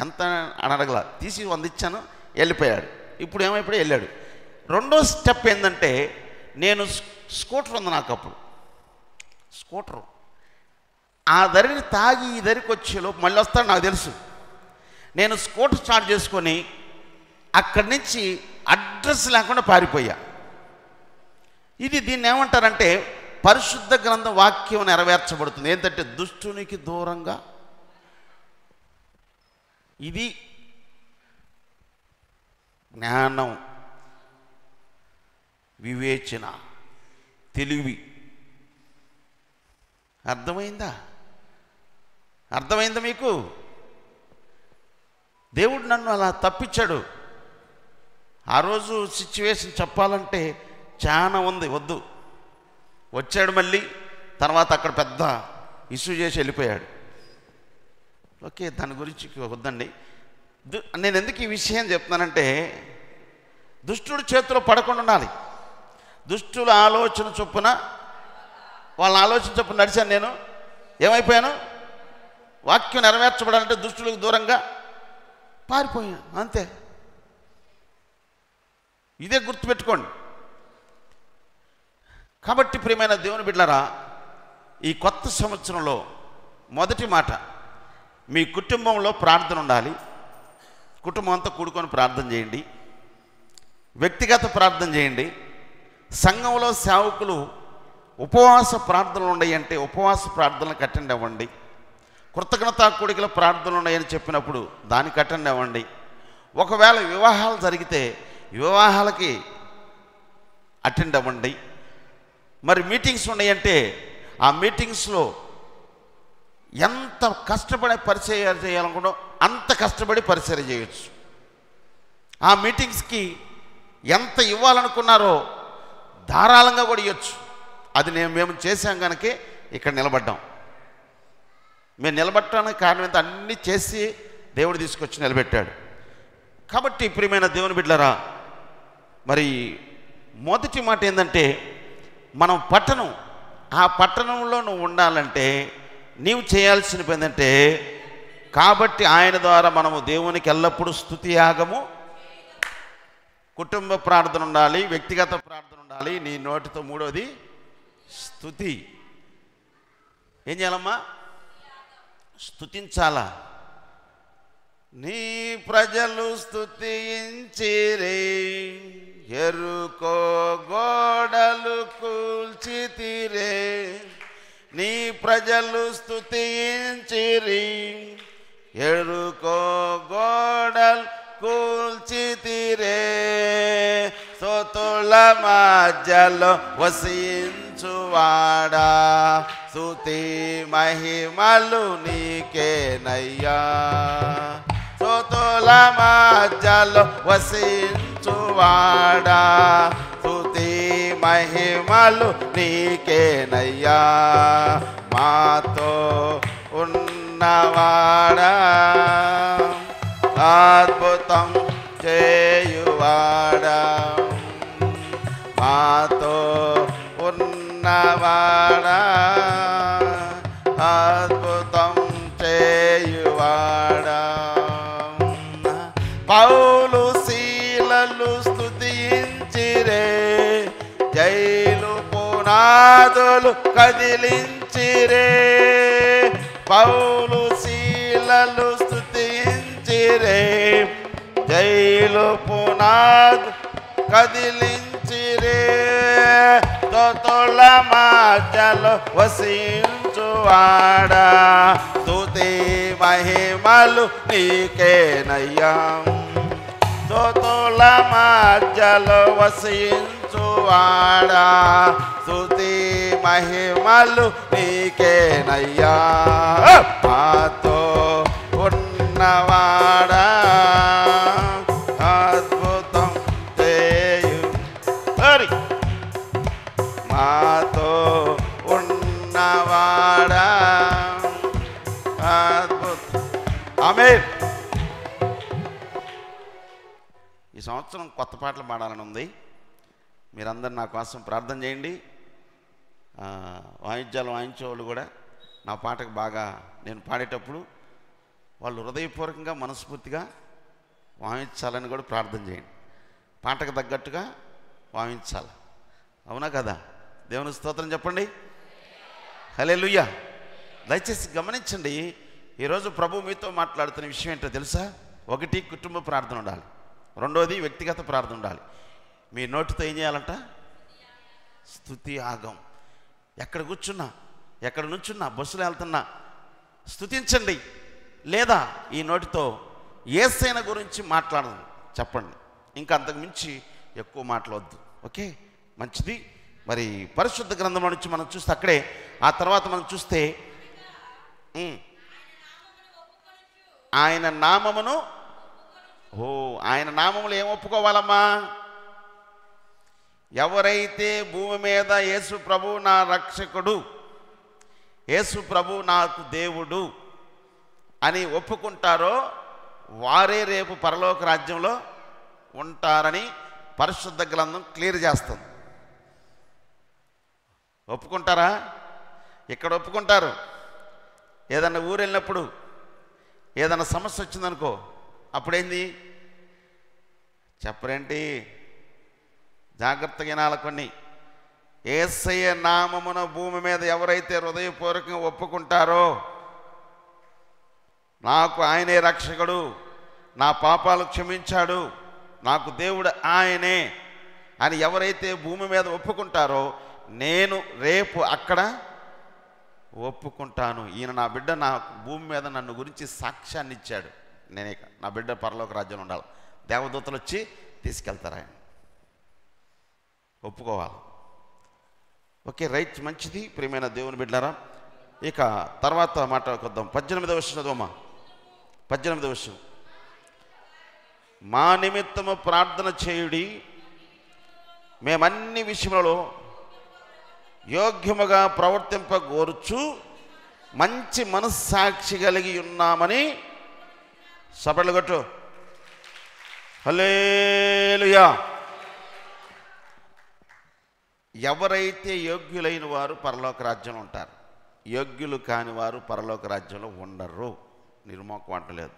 ఎంత అని అడగలా, తీసి 100 ఇచ్చాను, వెళ్ళిపోయాడు. ఇప్పుడు ఏమైపోయి వెళ్ళాడు. రెండో స్టెప్ ఏంటంటే, నేను స్కూటర్ ఉంది నాకు అప్పుడు, స్కూటరు. ఆ దరిని తాగి ఈ దరికి వచ్చేలోపు మళ్ళీ వస్తాడు నాకు తెలుసు. నేను స్కూటర్ స్టార్ట్ చేసుకొని అక్కడి నుంచి అడ్రస్ లేకుండా పారిపోయా. దీన్ని ఏమంటారంటే, పరిశుద్ధ గ్రంథ వాక్యం నెరవేర్చబడుతుంది. ఏంటంటే, దుష్టునికి దూరంగా. ఇది జ్ఞానం, వివేచన, తెలివి. అర్థమైందా? అర్థమైందా మీకు? దేవుడు నన్ను అలా తప్పించాడు. ఆ రోజు సిచ్యువేషన్ చెప్పాలంటే చాలా ఉంది, వద్దు. వచ్చాడు మళ్ళీ, తర్వాత అక్కడ పెద్ద ఇష్యూ చేసి వెళ్ళిపోయాడు. ఓకే, దాని గురించి వద్దండి. నేను ఎందుకు ఈ విషయం చెప్తున్నానంటే, దుష్టుడు చేతిలో పడకుండా ఉండాలి. దుష్టుల ఆలోచన చొప్పున, వాళ్ళ ఆలోచన చొప్పున నడిచాను నేను. ఏమైపోయాను? వాక్యం నెరవేర్చబడాలంటే దుష్టులకు దూరంగా పారిపోయాను, అంతే. ఇదే గుర్తుపెట్టుకోండి. కాబట్టి ప్రియమైన దేవుని బిడ్డలారా, ఈ కొత్త సంవత్సరంలో మొదటి మాట, మీ కుటుంబంలో ప్రార్థన ఉండాలి. కుటుంబం అంతా కూడుకొని ప్రార్థన చేయండి. వ్యక్తిగత ప్రార్థన చేయండి. సంఘంలో సేవకులు ఉపవాస ప్రార్థనలు ఉన్నాయంటే ఉపవాస ప్రార్థనలకు అటెండ్ అవ్వండి. కృతజ్ఞతా కూడికల ప్రార్థనలు ఉన్నాయని చెప్పినప్పుడు దానికి అటెండ్ అవ్వండి. ఒకవేళ వివాహాలు జరిగితే వివాహాలకి అటెండ్ అవ్వండి. మరి మీటింగ్స్ ఉన్నాయంటే ఆ మీటింగ్స్లో ఎంత కష్టపడి పరిచయం చేయాలనుకుంటో అంత కష్టపడి పరిచయం చేయొచ్చు. ఆ మీటింగ్స్కి ఎంత ఇవ్వాలనుకున్నారో ధారాళంగా కూడా ఇవ్వచ్చు. అది మేము చేసాం కనుక ఇక్కడ నిలబడ్డాం. మేము నిలబడటానికి కారణం ఏంటంటే అన్నీ చేసి దేవుడు తీసుకొచ్చి నిలబెట్టాడు. కాబట్టి ప్రియమైన దేవుని బిడ్డలారా, మరి మొదటి మాట ఏంటంటే మనం పట్టణం, ఆ పట్టణంలో నువ్వు ఉండాలంటే నీవు చేయాల్సిన పని ఏంటంటే, కాబట్టి ఆయన ద్వారా మనము దేవునికి ఎల్లప్పుడూ స్తుతి యాగము, కుటుంబ ప్రార్థన ఉండాలి, వ్యక్తిగత ప్రార్థన ఉండాలి, నీ నోటితో మూడోది స్తుతి. ఏం చేయాలమ్మా? స్తుతించాలా. నీ ప్రజలు స్తుతించిరి, యెరికో గోడలు కూల్చితిరే. నీ ప్రజలు స్తుతించిరి, యెరికో గోడలు కూల్చితిరే. స్తుతుల మధ్యలో వసించువాడా, స్తుతి మహిమలు నీకేనయ్యా. స్తుతుల మధ్యలో వసించువాడా, స్తుతి మహిమలు నీకేనయ్యా. మాతో ఉన్నవాడా, అద్భుతం చేయువాడా, మాతో ఉన్నవాడా, అద్భుతం చేయువాడా. పౌలు శీలలు స్తుతించిరే, జైలు పునాదులు కదిలించిరే. పౌలు శీలలు స్తుతించిరే, జైలు పునాదు కదిలించిరే. స్తుతుల మధ్యలో వసించువాడా, స్తుతి మహిమలు నీకేనయ్యా. స్తుతుల మధ్యలో వసించువాడా, స్తుతి మహిమలు నీకేనయ్యా. మాతో ఉన్నవాడా, అద్భుతం చేయు. మాతో ఉన్నవాడా, అద్భుతం. ఆమేన్. ఈ సంవత్సరం కొత్త పాటలు పాడాలని ఉంది. మీరందరూ నా కోసం ప్రార్థన చేయండి. వాయిద్యాలు వాయించేవాళ్ళు కూడా నా పాటకు బాగా నేను పాడేటప్పుడు వాళ్ళు హృదయపూర్వకంగా మనస్ఫూర్తిగా వాయించాలని కూడా ప్రార్థన చేయండి. పాటకు తగ్గట్టుగా వాయించాలి. అవునా కదా? దేవుని స్తోత్రం చెప్పండి. హల్లెలూయా. దయచేసి గమనించండి, ఈరోజు ప్రభు మీతో మాట్లాడుతున్న విషయం ఏంటో తెలుసా? ఒకటి, కుటుంబ ప్రార్థన ఉండాలి. రెండోది, వ్యక్తిగత ప్రార్థన ఉండాలి. మీ నోటితో ఏం చేయాలంట? స్తుతి యాగం. ఎక్కడ కూర్చున్నా, ఎక్కడ నుంచున్నా, బస్సులో వెళ్తున్నా స్తుతించండి. లేదా ఈ నోటితో యేసయ్య గురించి మాట్లాడదు చెప్పండి. ఇంకా అంతకు మించి ఎక్కువ మాట్లాడొద్దు. ఓకే, మంచిది. మరి పరిశుద్ధ గ్రంథంలో నుంచి మనం చూస్తే అక్కడే, ఆ తర్వాత మనం చూస్తే ఆయన నామమును, ఆయన నామములు ఏం ఒప్పుకోవాలమ్మా? ఎవరైతే భూమి మీద యేసు ప్రభు నా రక్షకుడు, యేసు ప్రభు నాకు దేవుడు అని ఒప్పుకుంటారో వారే రేపు పరలోక రాజ్యంలో ఉంటారని పరిశుద్ధ గ్రంథం క్లియర్ చేస్తుంది. ఒప్పుకుంటారా? ఇక్కడ ఒప్పుకుంటారు. ఏదన్నా ఊరు వెళ్ళినప్పుడు ఏదన్నా సమస్య వచ్చిందనుకో, అప్పుడేంది చెప్పరేంటి? జాగ్రత్తగా వినాలి కొన్ని. యేసయ్య నామమున భూమి మీద ఎవరైతే హృదయపూర్వకంగా ఒప్పుకుంటారో, నాకు ఆయనే రక్షకుడు, నా పాపాలు క్షమించాడు, నాకు దేవుడు ఆయనే అని ఎవరైతే భూమి మీద ఒప్పుకుంటారో, నేను రేపు అక్కడ ఒప్పుకుంటాను. ఈయన నా బిడ్డ నా భూమి మీద నన్ను గురించి సాక్ష్యాన్ని ఇచ్చాడు, నేనే నా బిడ్డ పరలోక రాజ్యంలో ఉండాలి. దేవదూతలు వచ్చి తీసుకెళ్తారు. ఆయన ఒప్పుకోవాలి. ఓకే, రైట్, మంచిది. ప్రియమైన దేవుని బిడ్డలారా, ఇక తర్వాత మాట్లాడుకొద్దాం. 18వ వచనం చదవమ్మా. 18వ వచనం. మా నిమిత్తము ప్రార్థన చేయుడి, మేమన్ని విషయంలో యోగ్యముగా ప్రవర్తింపగోరుచు మంచి మనస్సాక్షి కలిగి ఉన్నామని సపరేలు కొట్టు. హల్లెలూయా. ఎవరైతే యోగ్యులైన వారు పరలోక రాజ్యంలో ఉంటారు, యోగ్యులు కాని వారు పరలోక రాజ్యంలో ఉండరు. నిర్మోకం అంటలేదు.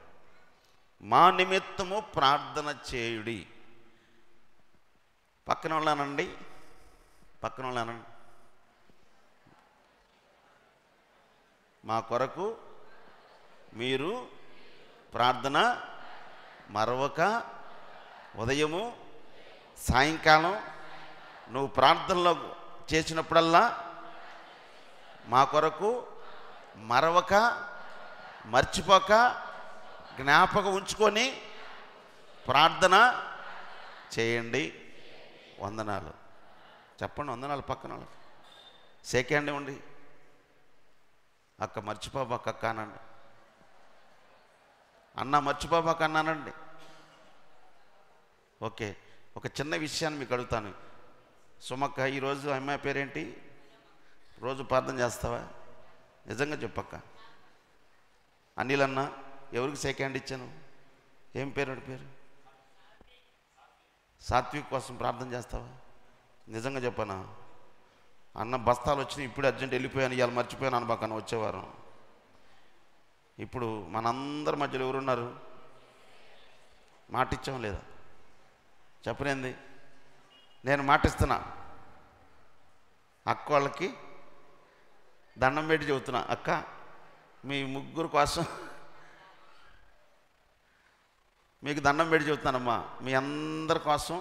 మా నిమిత్తము ప్రార్థన చేయుడి. పక్కన వాళ్ళనండి, పక్కన వాళ్ళనండి. మా కొరకు మీరు ప్రార్థన మరవక, ఉదయము సాయంకాలం నువ్వు ప్రార్థనలో చేసినప్పుడల్లా మా కొరకు మరవక, మర్చిపోక, జ్ఞాపకం ఉంచుకొని ప్రార్థన చేయండి. వందనాలు చెప్పండి. వందనాలు పక్కన వాళ్ళకి సెకండ్ ఇవ్వండి. అక్క మర్చిపోబాక అక్క అనండి. అన్న మర్చిపోబాక అన్నానండి. ఓకే, ఒక చిన్న విషయాన్ని మీకు అడుగుతాను. సుమక్క, ఈరోజు అమ్మాయి పేరేంటి? రోజు ప్రార్థన చేస్తావా? నిజంగా చెప్పక్క. అనిల్ అన్న, ఎవరికి సెకండ్ ఇచ్చాను? ఏం పేరు? పేరు సాత్విక్ కోసం ప్రార్థన చేస్తావా? నిజంగా చెప్పనా? అన్న బస్తాలు వచ్చినాయి, ఇప్పుడు అర్జెంట్ వెళ్ళిపోయాను, ఇవాళ మర్చిపోయాను అనబాకన్న. వచ్చేవారు. ఇప్పుడు మనందరి మధ్యలో ఎవరున్నారు? మాట ఇచ్చాం లేదా? చెప్పలేంది. నేను మాటిస్తున్నా. అక్క వాళ్ళకి దండం పెట్టి చెబుతున్నా, అక్క మీ ముగ్గురు కోసం మీకు దండం పెట్టి చెబుతున్నానమ్మా, మీ అందరి కోసం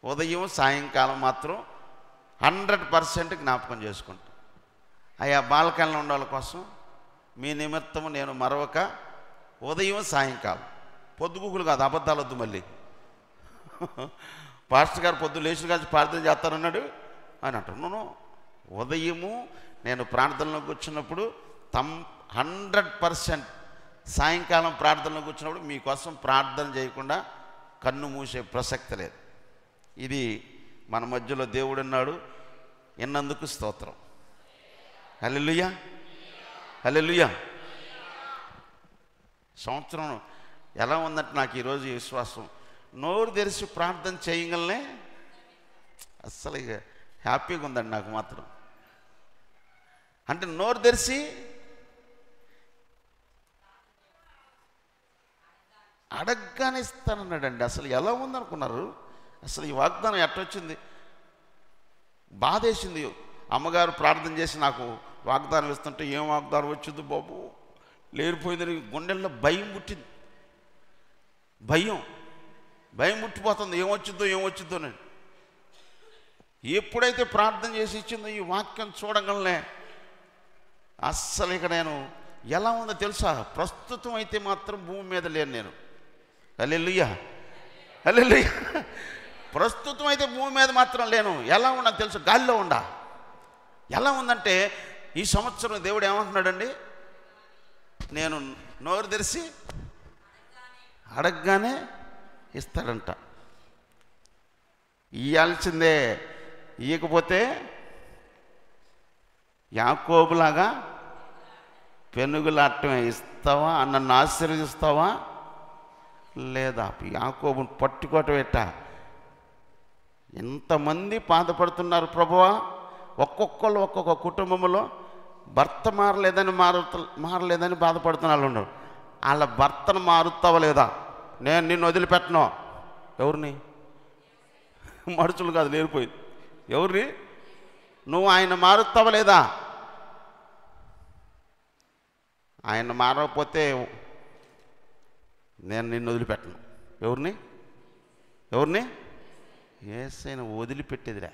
ఉదయం సాయంకాలం మాత్రం 100% జ్ఞాపకం చేసుకుంటా. అయ్యా బాలకాలంలో ఉండే వాళ్ళ కోసం మీ నిమిత్తము నేను మరొక ఉదయం సాయంకాలం, పొద్దుగుకులు కాదు, అబద్ధాలు వద్దు. మళ్ళీ పాస్టర్ గారు పొద్దు లేచిన కాదు ప్రార్థన చేస్తానన్నాడు అని అంటున్నాను. ఉదయము నేను ప్రార్థనలో కూర్చున్నప్పుడు 100%, సాయంకాలం ప్రార్థనలో కూర్చున్నప్పుడు మీకోసం ప్రార్థన చేయకుండా కన్ను మూసే ప్రసక్తి లేదు. ఇది మన మధ్యలో దేవుడు ఉన్నాడు. ఎన్నందుకు స్తోత్రం. హల్లెలూయా, హల్లెలూయా. సంవత్సరం ఎలా ఉందంటే నాకు ఈరోజు విశ్వాసం, నోరు తెరిచి ప్రార్థన చేయగలనే అస్సలు ఇక హ్యాపీగా ఉందండి నాకు మాత్రం. అంటే నోరు తెరిచి అడగ్గానే ఇస్తానన్నాడండి. అసలు ఎలా ఉందనుకున్నారు? అసలు ఈ వాగ్దానం ఎట్టొచ్చింది? బాధేసింది. అమ్మగారు ప్రార్థన చేసి నాకు వాగ్దానం ఇస్తుంటే ఏం వాగ్దానం వచ్చింది బాబు, లేరిపోయిందని గుండెల్లో భయం పుట్టింది. భయం పుట్టిపోతుంది. ఏమొచ్చిందో అని. ఎప్పుడైతే ప్రార్థన చేసి ఇచ్చిందో ఈ వాక్యం చూడగలనే అస్సలు ఇక నేను ఎలా ఉందో తెలుసా? ప్రస్తుతం అయితే మాత్రం భూమి మీద లేను నేను. హల్లెలూయా, హల్లెలూయా. ప్రస్తుతం అయితే భూమి మీద మాత్రం లేను. ఎలా ఉన్నా తెలుసు? గాలిలో ఉండా. ఎలా ఉందంటే ఈ సంవత్సరం దేవుడు ఏమంటున్నాడండి, నేను నోరు తెరిచి అడగగానే ఇస్తాడంట. ఇయ్యాల్సిందే, ఇయ్యకపోతే యాకోబులాగా పెనుగులాటమే. ఇస్తావా? నన్ను ఆశీర్వదిస్తావా లేదా? యాకోబుని పట్టుకోవటం ఎట్టా? ఎంతమంది బాధపడుతున్నారు ప్రభువా. ఒక్కొక్కరు ఒక్కొక్క కుటుంబంలో భర్త మారలేదని బాధపడుతున్న వాళ్ళు ఉన్నారు. వాళ్ళ భర్తను మారుతావా లేదా? నేను నిన్ను వదిలిపెట్టను. ఎవరిని? మనుషులు కాదు, లేరిపోయింది. ఎవరిని? నువ్వు ఆయన మారుతావా లేదా? ఆయన మారకపోతే నేను నిన్ను వదిలిపెట్టను. ఎవరిని? యేసయ్యను వదిలిపెట్టేదిరా.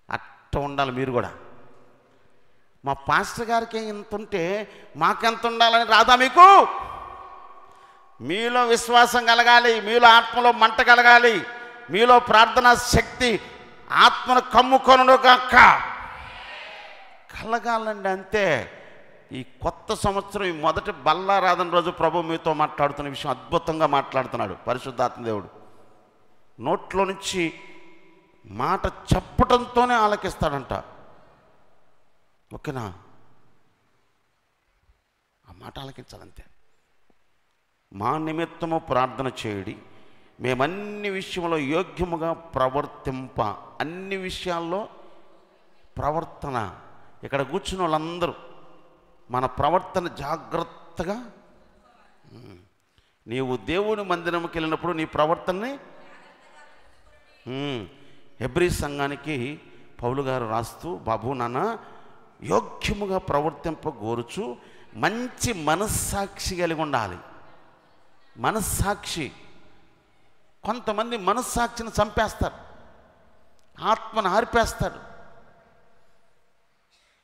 అట్ట ఉండాలి మీరు కూడా. మా పాస్టర్ గారికి ఇంత ఉంటే మాకెంత ఉండాలని రాదా మీకు? మీలో విశ్వాసం కలగాలి, మీలో ఆత్మలో మంట కలగాలి, మీలో ప్రార్థనా శక్తి ఆత్మను కమ్ముకొనుగాక కలగాలండి. అంతే. ఈ కొత్త సంవత్సరం, ఈ మొదటి బల్లారాధన రోజు ప్రభు మీతో మాట్లాడుతున్న విషయం అద్భుతంగా మాట్లాడుతున్నాడు పరిశుద్ధాత్మ దేవుడు. నోట్లో నుంచి మాట చెప్పటంతోనే ఆలకిస్తాడంట. ఓకేనా? ఆ మాట ఆలకించాలంతే. మా నిమిత్తము ప్రార్థన చేయడి, మేమన్ని విషయంలో యోగ్యముగా ప్రవర్తింప. అన్ని విషయాల్లో ప్రవర్తన. ఇక్కడ కూర్చున్న వాళ్ళందరూ మన ప్రవర్తన జాగ్రత్తగా, నీవు దేవుని మందిరంకి వెళ్ళినప్పుడు నీ ప్రవర్తనని హెబ్రీ సంఘానికి పౌలు గారు రాస్తూ, బాబు నాన్న యోగ్యముగా ప్రవర్తింపగోరుచు మంచి మనస్సాక్షి కలిగి ఉండాలి. మనస్సాక్షి. కొంతమంది మనస్సాక్షిని చంపేస్తారు, ఆత్మను ఆర్పేస్తాడు.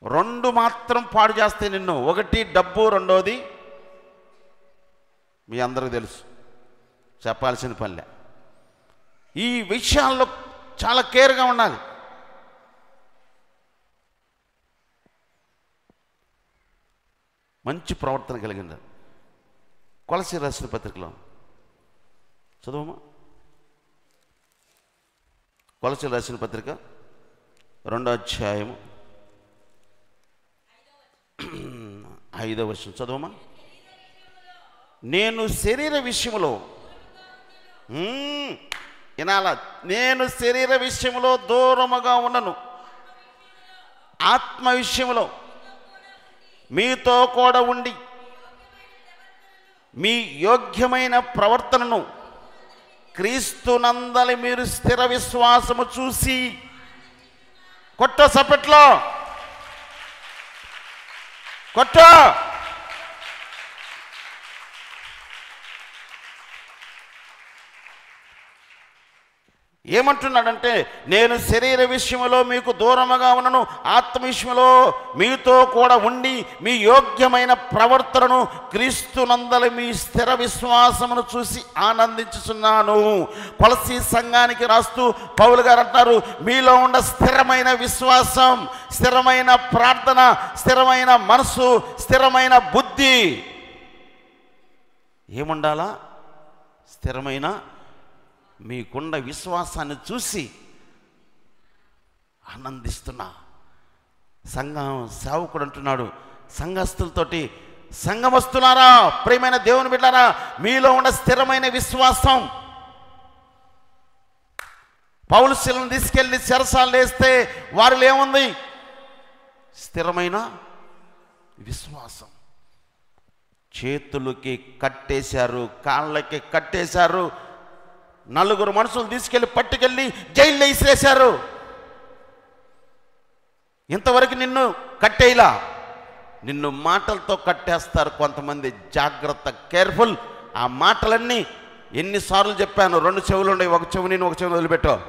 రెండు మాత్రం పాడు చేస్తే నిన్ను. ఒకటి డబ్బు, రెండోది మీ అందరికీ తెలుసు, చెప్పాల్సిన పనిలే. ఈ విషయాల్లో చాలా కేర్గా ఉండాలి. మంచి ప్రవర్తన కలిగింది. కొలసీ రాసిన పత్రికలో చదువుమా. కొలసీ రాసిన పత్రిక 2వ అధ్యాయము 5వ వచనం చదువుమా. నేను శరీర విషయంలో వినాల, నేను శరీర విషయంలో దూరముగా ఉన్నను, ఆత్మ విషయంలో మీతో కూడా ఉండి మీ యోగ్యమైన ప్రవర్తనను క్రీస్తునందలి మీరు స్థిర విశ్వాసము చూసి. కొట్ట సపెట్లో కొట్ట. ఏమంటున్నాడంటే, నేను శరీర విషయంలో మీకు దూరముగా ఉన్నను, ఆత్మ విషయంలో మీతో కూడా ఉండి మీ యోగ్యమైన ప్రవర్తనను క్రీస్తునందలి మీ స్థిర విశ్వాసమును చూసి ఆనందించుచున్నాను. కొలసీ సంఘానికి రాస్తూ పౌలు గారు అంటారు, మీలో ఉన్న స్థిరమైన విశ్వాసం, స్థిరమైన ప్రార్థన, స్థిరమైన మనసు, స్థిరమైన బుద్ధి ఏముండాలా? స్థిరమైన మీకున్న విశ్వాసాన్ని చూసి ఆనందిస్తున్నా. సంఘం సేవకుడు అంటున్నాడు సంఘస్థులతోటి, సంఘమస్తులారా, ప్రియమైన దేవుని బిడ్డారా, మీలో ఉన్న స్థిరమైన విశ్వాసం. పౌలు శిలను తీసుకెళ్ళి చెరసాలు వేస్తే వారిలో ఏముంది? స్థిరమైన విశ్వాసం. చేతులకి కట్టేశారు, కాళ్ళకి కట్టేశారు, 4 మనుషులు తీసుకెళ్ళి పట్టుకెళ్ళి జైల్లో ఇసిరేశారు. ఇంతవరకు నిన్ను కట్టేలా, నిన్ను మాటలతో కట్టేస్తారు కొంతమంది. జాగ్రత్త, కేర్ఫుల్. ఆ మాటలన్నీ ఎన్నిసార్లు చెప్పాను. 2 చెవులు ఉన్నాయి, ఒక చెవు నేను, ఒక చెవులు వదిలిపెట్టావు.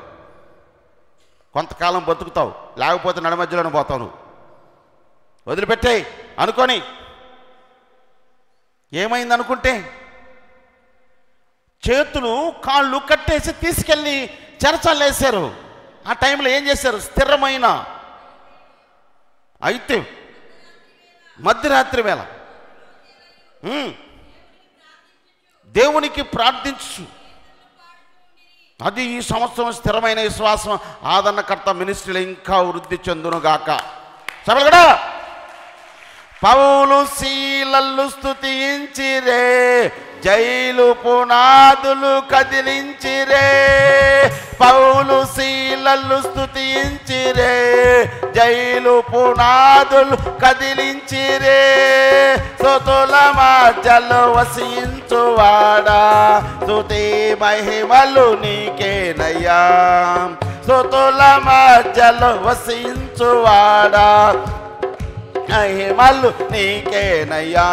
కొంతకాలం బతుకుతావు, లేకపోతే నడి మధ్యలోనే పోతావు. వదిలిపెట్టే అనుకొని ఏమైంది అనుకుంటే, చేతులు కాళ్ళు కట్టేసి తీసుకెళ్ళి చెరసాలు వేశారు. ఆ టైంలో ఏం చేశారు? స్థిరమైన. అయితే మధ్యరాత్రి వేళ దేవునికి ప్రార్థించు. అది ఈ సంవత్సరం స్థిరమైన విశ్వాసం ఆదరణకర్త మినిస్ట్రీలో ఇంకా వృద్ధి చెందునుగాక. సభలు కూడా పౌలు శీలలు స్తుతించిరే, జైలు పునాదులు కదిలించిరే. పౌలు శీలలు స్తుతించిరే, జైలు పునాదులు కదిలించిరే. స్తుతుల మధ్యలో వసించువాడా, స్తుతి మహిమలు నీకేనయ్యా. స్తుతుల మధ్యలో వసించువాడా, మహిమలు నీకేనయ్యా.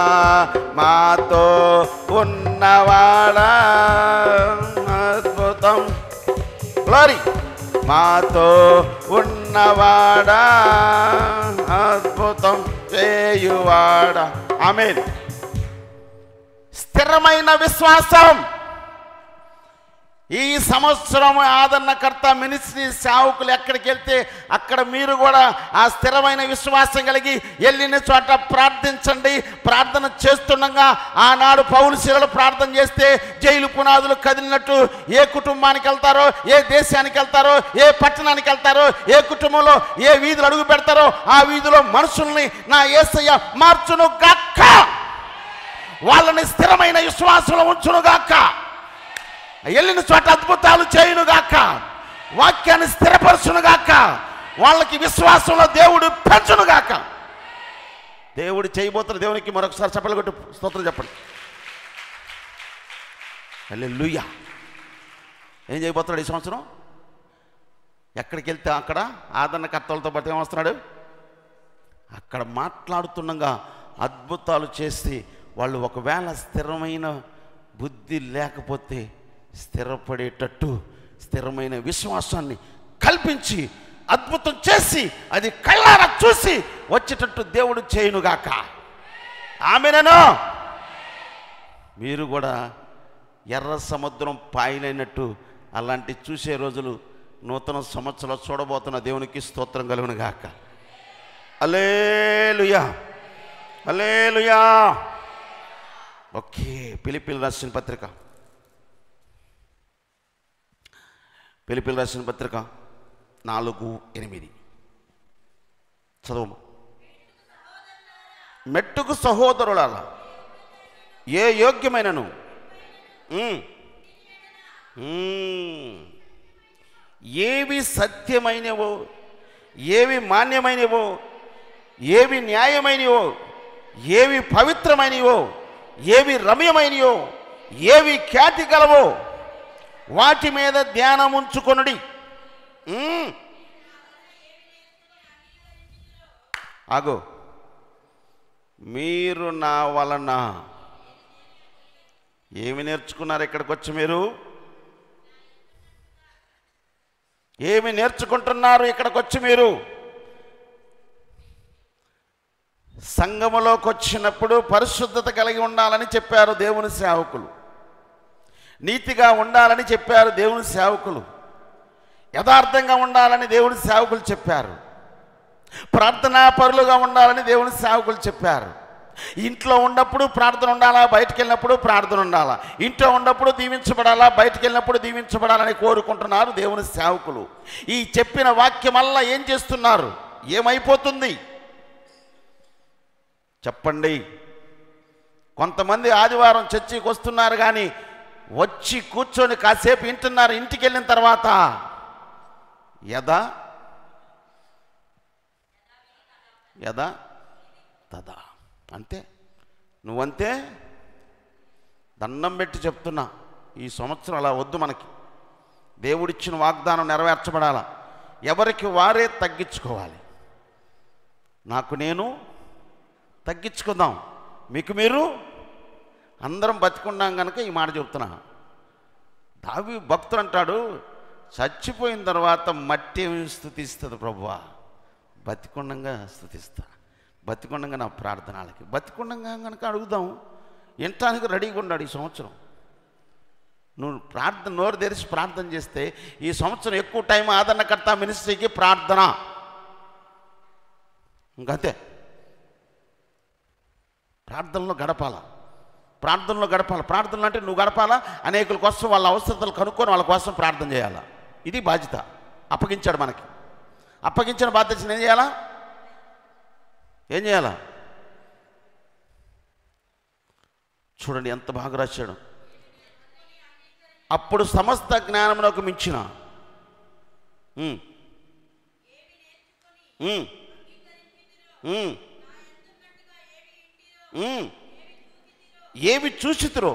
మాతో ఉన్నవాడా, అద్భుతం, గ్లోరీ. మాతో ఉన్నవాడా, అద్భుతం చేయువాడా. ఆమేన్. స్థిరమైన విశ్వాసం. ఈ సంవత్సరం ఆదరణకర్త మినిస్ట్రీ సేవకులు ఎక్కడికి వెళ్తే అక్కడ మీరు కూడా ఆ స్థిరమైన విశ్వాసం కలిగి వెళ్ళిన చోట ప్రార్థించండి. ప్రార్థన చేస్తుండగా ఆనాడు పౌలు శీలలు ప్రార్థన చేస్తే జైలు పునాదులు కదిలినట్టు ఏ కుటుంబానికి వెళ్తారో, ఏ దేశానికి వెళ్తారో, ఏ పట్టణానికి వెళ్తారో, ఏ కుటుంబంలో ఏ వీధులు అడుగు పెడతారో ఆ వీధిలో మనుషుల్ని నా యేసయ్య మార్చును గాక, వాళ్ళని స్థిరమైన విశ్వాసంలో ఉంచును గాక, వెళ్ళిన చోట అద్భుతాలు చేయునుగాక, వాక్యాన్ని స్థిరపరచునుగాక, వాళ్ళకి విశ్వాసంలో దేవుడు పెంచునుగాక. దేవుడు చేయబోతున్న దేవునికి మరొకసారి చప్పట్లు కొట్టి స్తోత్రం చెప్పండి. హల్లెలూయా. ఏం చేయబోతున్నాడు ఈ సంవత్సరం? ఎక్కడికి వెళ్తే అక్కడ ఆదరణకర్తలతో పాటు ఏమొస్తున్నాడు? అక్కడ మాట్లాడుతుండగా అద్భుతాలు చేసి వాళ్ళు ఒకవేళ స్థిరమైన బుద్ధి లేకపోతే స్థిరపడేటట్టు స్థిరమైన విశ్వాసాన్ని కల్పించి అద్భుతం చేసి అది కళ్ళారా చూసి వచ్చేటట్టు దేవుడు చేయునుగాక. ఆమేనను. మీరు కూడా ఎర్ర సముద్రం పాయలైనట్టు అలాంటి చూసే రోజులు నూతన సంవత్సరంలో చూడబోతున్న దేవునికి స్తోత్రం కలుగునుగాక. హల్లెలూయా, హల్లెలూయా. ఓకే, ఫిలిప్పీయులకు రాసిన పత్రిక, ఫిలిప్పీయులకు రాసిన పత్రిక 4:8 చదువు. మెట్టుకు సహోదరులారా, ఏ యోగ్యమైనను ఏవి సత్యమైనవో, ఏవి మాన్యమైనవో, ఏవి న్యాయమైనవో, ఏవి పవిత్రమైనవో, ఏవి రమ్యమైనవో, ఏవి ఖ్యాతి గలవో వాటి మీద ధ్యానం ఉంచుకొనుడి. ఆగో, మీరు నా వలన ఏమి నేర్చుకున్నారు? ఇక్కడికి వచ్చి మీరు ఏమి నేర్చుకుంటున్నారు? ఇక్కడికి వచ్చి మీరు సంఘములోకి వచ్చినప్పుడు పరిశుద్ధత కలిగి ఉండాలని చెప్పారు దేవుని సేవకులు, నీతిగా ఉండాలని చెప్పారు దేవుని సేవకులు, యథార్థంగా ఉండాలని దేవుని సేవకులు చెప్పారు, ప్రార్థనా పరులుగా ఉండాలని దేవుని సేవకులు చెప్పారు. ఇంట్లో ఉన్నప్పుడు ప్రార్థన ఉండాలా, బయటికి వెళ్ళినప్పుడు ప్రార్థన ఉండాలా, ఇంట్లో ఉన్నప్పుడు దీవించబడాలా, బయటికి వెళ్ళినప్పుడు దీవించబడాలని కోరుకుంటున్నారు దేవుని సేవకులు. ఈ చెప్పిన వాక్యం వల్ల ఏం చేస్తున్నారు? ఏమైపోతుంది చెప్పండి? కొంతమంది ఆదివారం చర్చికి వస్తున్నారు కానీ వచ్చి కూర్చొని కాసేపు వింటున్నారు, ఇంటికి వెళ్ళిన తర్వాత యదా యదా తదా అంతే. నువ్వంతే. దండం పెట్టి చెప్తున్నా, ఈ సంవత్సరం అలా వద్దు. మనకి దేవుడిచ్చిన వాగ్దానం నెరవేర్చబడాలా. ఎవరికి వారే తగ్గించుకోవాలి. నాకు నేను తగ్గించుకుందాం, మీకు మీరు, అందరం బతికున్నాం కనుక ఈ మాట చెప్తున్నా. దావీ భక్తుడు అంటాడు, చచ్చిపోయిన తర్వాత మట్టి ఏమి స్తుతిస్తుంది ప్రభువా? బతికుండంగా స్తుతిస్తా, బతికుండంగా నా ప్రార్థనలకి, బతికుండంగా కనుక అడుగుదాం. వినటానికి రెడీగా ఉన్నాడు. ఈ సంవత్సరం నువ్వు ప్రార్థన నోరు తెరిచి ప్రార్థన చేస్తే ఈ సంవత్సరం ఎక్కువ టైం ఆదరణకర్త మినిస్ట్రీకి ప్రార్థన, ఇంకంతే. ప్రార్థనలో గడపాల, ప్రార్థనలో గడపాలి. ప్రార్థనలు అంటే నువ్వు గడపాలా, అనేకుల కోసం వాళ్ళ అవసరతలు కనుక్కొని వాళ్ళ కోసం ప్రార్థన చేయాలా. ఇది బాధ్యత. అప్పగించాడు మనకి. అప్పగించిన బాధ్యతను ఏం చేయాలా? ఏం చేయాలా? చూడండి ఎంత బాగా రాశాడు. అప్పుడు సమస్త జ్ఞానమునకు మించిన ఏవి చూసితురో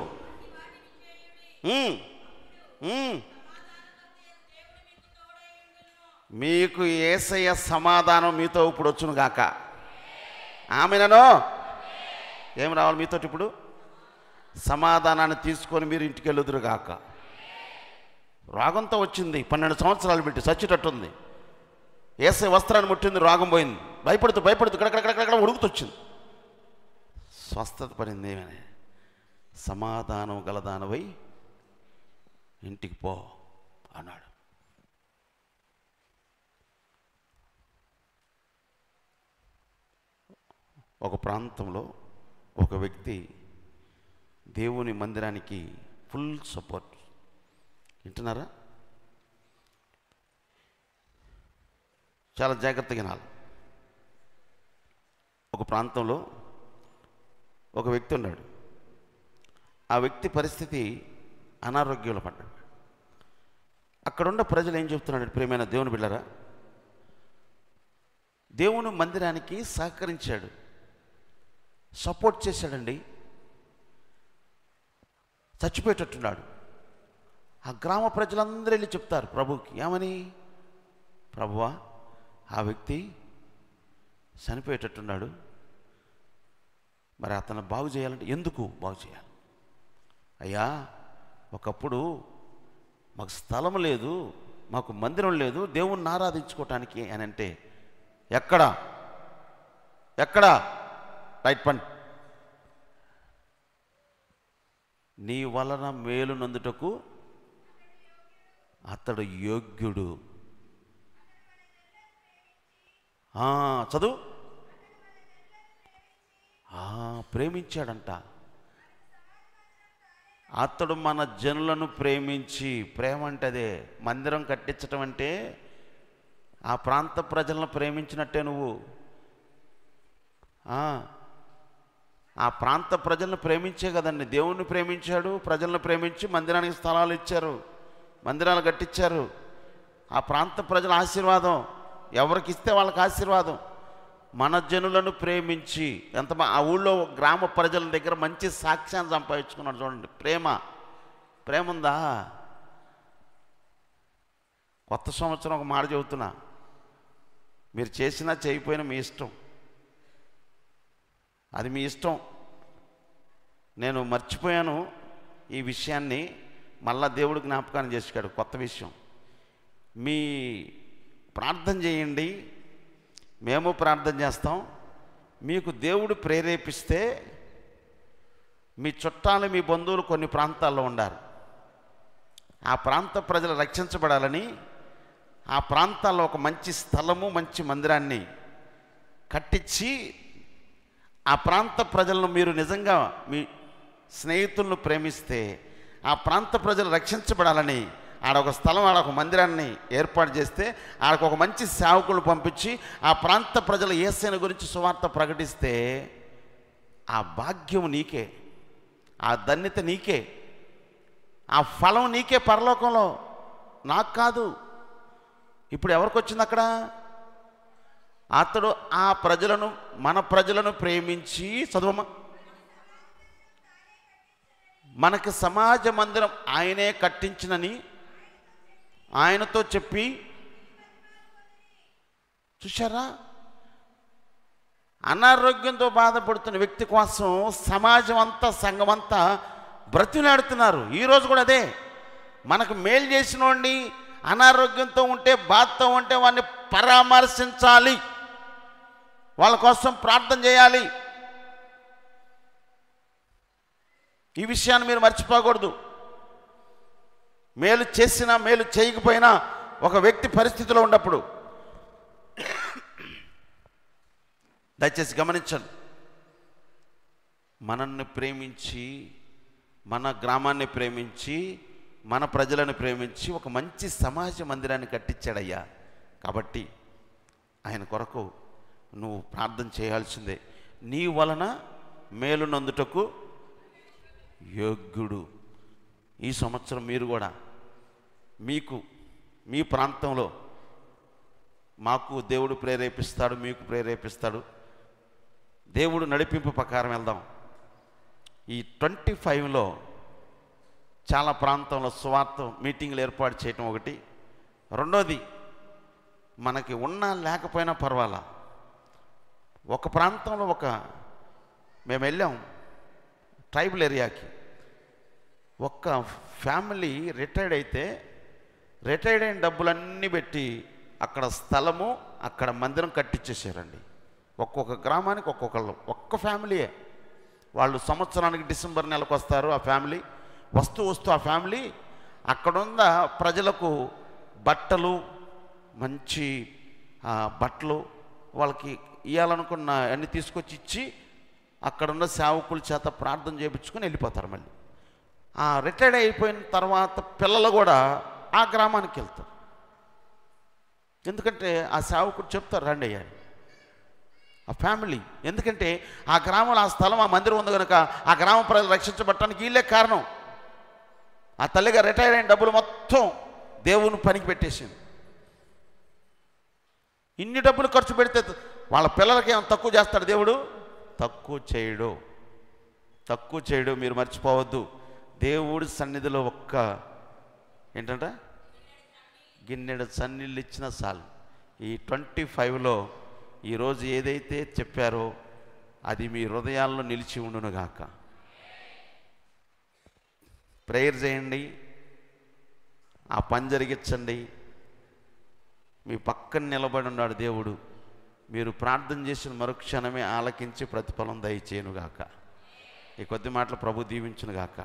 మీకు యేసయ్య సమాధానం మీతో ఇప్పుడు వచ్చును గాక. ఆమెనను. ఏం రావాలి మీతో ఇప్పుడు? సమాధానాన్ని తీసుకొని మీరు ఇంటికి వెళ్ళుదురు గాక. రోగంతో వచ్చింది, 12 సంవత్సరాలు పెట్టి చచ్చేటట్టుంది. యేసయ్య వస్త్రాన్ని ముట్టింది, రోగం పోయింది. భయపడుతూ కడకడకడకడ ఉడుకుతొచ్చింది, స్వస్థత పడింది. ఏమని? సమాధానం గలదానవై ఇంటికి పో అన్నాడు. ఒక ప్రాంతంలో ఒక వ్యక్తి దేవుని మందిరానికి ఫుల్ సపోర్ట్. వింటున్నారా? చాలా జాగ్రత్తగా వినాలి. ఒక ప్రాంతంలో ఒక వ్యక్తి ఉన్నాడు. ఆ వ్యక్తి పరిస్థితి అనారోగ్యంలో పడ్డాడు. అక్కడున్న ప్రజలు ఏం చెప్తున్నాడు? ప్రియమైన దేవుని బిడ్డలారా, దేవుని మందిరానికి సహకరించాడు, సపోర్ట్ చేశాడండి. చచ్చిపోయేటట్టున్నాడు. ఆ గ్రామ ప్రజలందరూ వెళ్ళి చెప్తారు ప్రభుకి. ఏమని? ప్రభువా, ఆ వ్యక్తి చనిపోయేటట్టున్నాడు, మరి అతను బాగు చేయాలంటే ఎందుకు బాగు చేయాలి? అయ్యా, ఒకప్పుడు మాకు స్థలం లేదు, మాకు మందిరం లేదు దేవుణ్ణి ఆరాధించుకోవటానికి అని అంటే, ఎక్కడా రైట్ పని, నీ వలన మేలు నందుటకు అతడు యోగ్యుడు. చదువు. ప్రేమించాడంట. అతడు మన జనులను ప్రేమించి, ప్రేమ అంటే అదే, మందిరం కట్టించటం అంటే ఆ ప్రాంత ప్రజలను ప్రేమించినట్టే నువ్వు. ఆ ప్రాంత ప్రజలను ప్రేమించే కదండి దేవుణ్ణి ప్రేమించాడు. ప్రజలను ప్రేమించి మందిరానికి స్థలాలు ఇచ్చారు, మందిరాలు కట్టించారు. ఆ ప్రాంత ప్రజల ఆశీర్వాదం, ఎవరికి ఇస్తే వాళ్ళకి ఆశీర్వాదం. మన జనులను ప్రేమించి, ఎంత ఆ ఊళ్ళో గ్రామ ప్రజల దగ్గర మంచి సాక్ష్యాన్ని సంపాదించుకున్నాడు. చూడండి, ప్రేమ ఉందా? కొత్త సంవత్సరం ఒక మాట చెబుతున్నా, మీరు చేసినా చేయకపోయినా మీ ఇష్టం, అది మీ ఇష్టం. నేను మర్చిపోయాను ఈ విషయాన్ని, మళ్ళా దేవుడు జ్ఞాపకాన్ని చేశాడు. కొత్త విషయం, మీ ప్రార్థన చేయండి, మేము ప్రార్థన చేస్తాం. మీకు దేవుడు ప్రేరేపిస్తే మీ చుట్టాలు, మీ బంధువులు కొన్ని ప్రాంతాల్లో ఉండారు. ఆ ప్రాంత ప్రజలు రక్షించబడాలని ఆ ప్రాంతాల్లో ఒక మంచి స్థలము, మంచి మందిరాన్ని కట్టించి, ఆ ప్రాంత ప్రజలను మీరు నిజంగా మీ స్నేహితులను ప్రేమిస్తే ఆ ప్రాంత ప్రజలు రక్షించబడాలని ఆడొక స్థలం, ఆడొక మందిరాన్ని ఏర్పాటు చేస్తే, ఆడకు ఒక మంచి సేవకులు పంపించి ఆ ప్రాంత ప్రజల యేసుని గురించి సువార్త ప్రకటిస్తే, ఆ భాగ్యం నీకే, ఆ ధన్యత నీకే, ఆ ఫలం నీకే పరలోకంలో, నాకు కాదు. ఇప్పుడు ఎవరికి వచ్చింది అక్కడ? అతడు ఆ ప్రజలను, మన ప్రజలను ప్రేమించి, చదువమ్మ, మనకి సమాజ మందిరం ఆయనే కట్టించినని ఆయనతో చెప్పి, చూశారా? అనారోగ్యంతో బాధపడుతున్న వ్యక్తి కోసం సమాజం అంతా, సంఘం అంతా బ్రతిలాడుతున్నారు. ఈరోజు కూడా అదే, మనకు మేలు చేసిన వాడిని, అనారోగ్యంతో ఉంటే, బాధతో ఉంటే వాడిని పరామర్శించాలి, వాళ్ళ కోసం ప్రార్థన చేయాలి. ఈ విషయాన్ని మీరు మర్చిపోకూడదు. మేలు చేసినా మేలు చేయకపోయినా ఒక వ్యక్తి పరిస్థితిలో ఉన్నప్పుడు దయచేసి గమనించండి. మనల్ని ప్రేమించి, మన గ్రామాన్ని ప్రేమించి, మన ప్రజలను ప్రేమించి ఒక మంచి సమాజ మందిరాన్ని కట్టించాడయ్యా. కాబట్టి ఆయన కొరకు నువ్వు ప్రార్థన చేయాల్సిందే. నీ వలన మేలు నందుటకు యోగ్యుడు. ఈ సంవత్సరం మీరు కూడా మీకు, మీ ప్రాంతంలో మాకు దేవుడు ప్రేరేపిస్తాడు, మీకు ప్రేరేపిస్తాడు, దేవుడు నడిపింపు ప్రకారం వెళ్దాం. ఈ 25లో చాలా ప్రాంతంలో సువార్త మీటింగ్లు ఏర్పాటు చేయటం ఒకటి. రెండోది, మనకి ఉన్నా లేకపోయినా పర్వాలా, ఒక ప్రాంతంలో మేము వెళ్ళాం ట్రైబల్ ఏరియాకి. ఒక్క ఫ్యామిలీ రిటైర్డ్ అయితే, రిటైర్డ్ అయిన డబ్బులన్నీ పెట్టి అక్కడ స్థలము, అక్కడ మందిరం కట్టించేసారండి. ఒక్కొక్క గ్రామానికి ఒక్కొక్కళ్ళు, ఒక్క ఫ్యామిలీయే. వాళ్ళు సంవత్సరానికి డిసెంబర్ నెలకు వస్తారు. ఆ ఫ్యామిలీ వస్తూ ఆ ఫ్యామిలీ అక్కడున్న ప్రజలకు బట్టలు, మంచి బట్టలు వాళ్ళకి ఇవ్వాలనుకున్న అన్ని తీసుకొచ్చి ఇచ్చి అక్కడున్న సేవకుల చేత ప్రార్థన చేయించుకొని వెళ్ళిపోతారు. మళ్ళీ రిటైర్డ్ అయిపోయిన తర్వాత పిల్లలు కూడా ఆ గ్రామానికి వెళ్తారు. ఎందుకంటే ఆ సేవకుడు చెప్తారు రండి అయ్యా, ఆ ఫ్యామిలీ. ఎందుకంటే ఆ గ్రామంలో ఆ స్థలం, ఆ మందిరం ఉంది కనుక ఆ గ్రామ ప్రజలు రక్షించబడటానికి వీళ్ళే కారణం. ఆ తల్లిగా రిటైర్ అయిన డబ్బులు మొత్తం దేవుని పనికి పెట్టేసింది. ఇన్ని డబ్బులు ఖర్చు పెడితే వాళ్ళ పిల్లలకి ఏమైనా తక్కువ చేస్తాడు దేవుడు? తక్కువ చేయడు. మీరు మర్చిపోవద్దు. దేవుడి సన్నిధిలో ఏంటంటే గిన్నెడు సన్నీళ్ళు ఇచ్చినా చాలు. ఈ 25లో ఈరోజు ఏదైతే చెప్పారో అది మీ హృదయాల్లో నిలిచి ఉండునుగాక. ప్రేయర్ చేయండి, ఆ పని జరిగించండి. మీ పక్కన నిలబడి ఉన్నాడు దేవుడు. మీరు ప్రార్థన చేసిన మరుక్షణమే ఆలకించి ప్రతిఫలం దయచేయునుగాక. ఈ కొద్ది మాటలు ప్రభు దీవించునుగాక.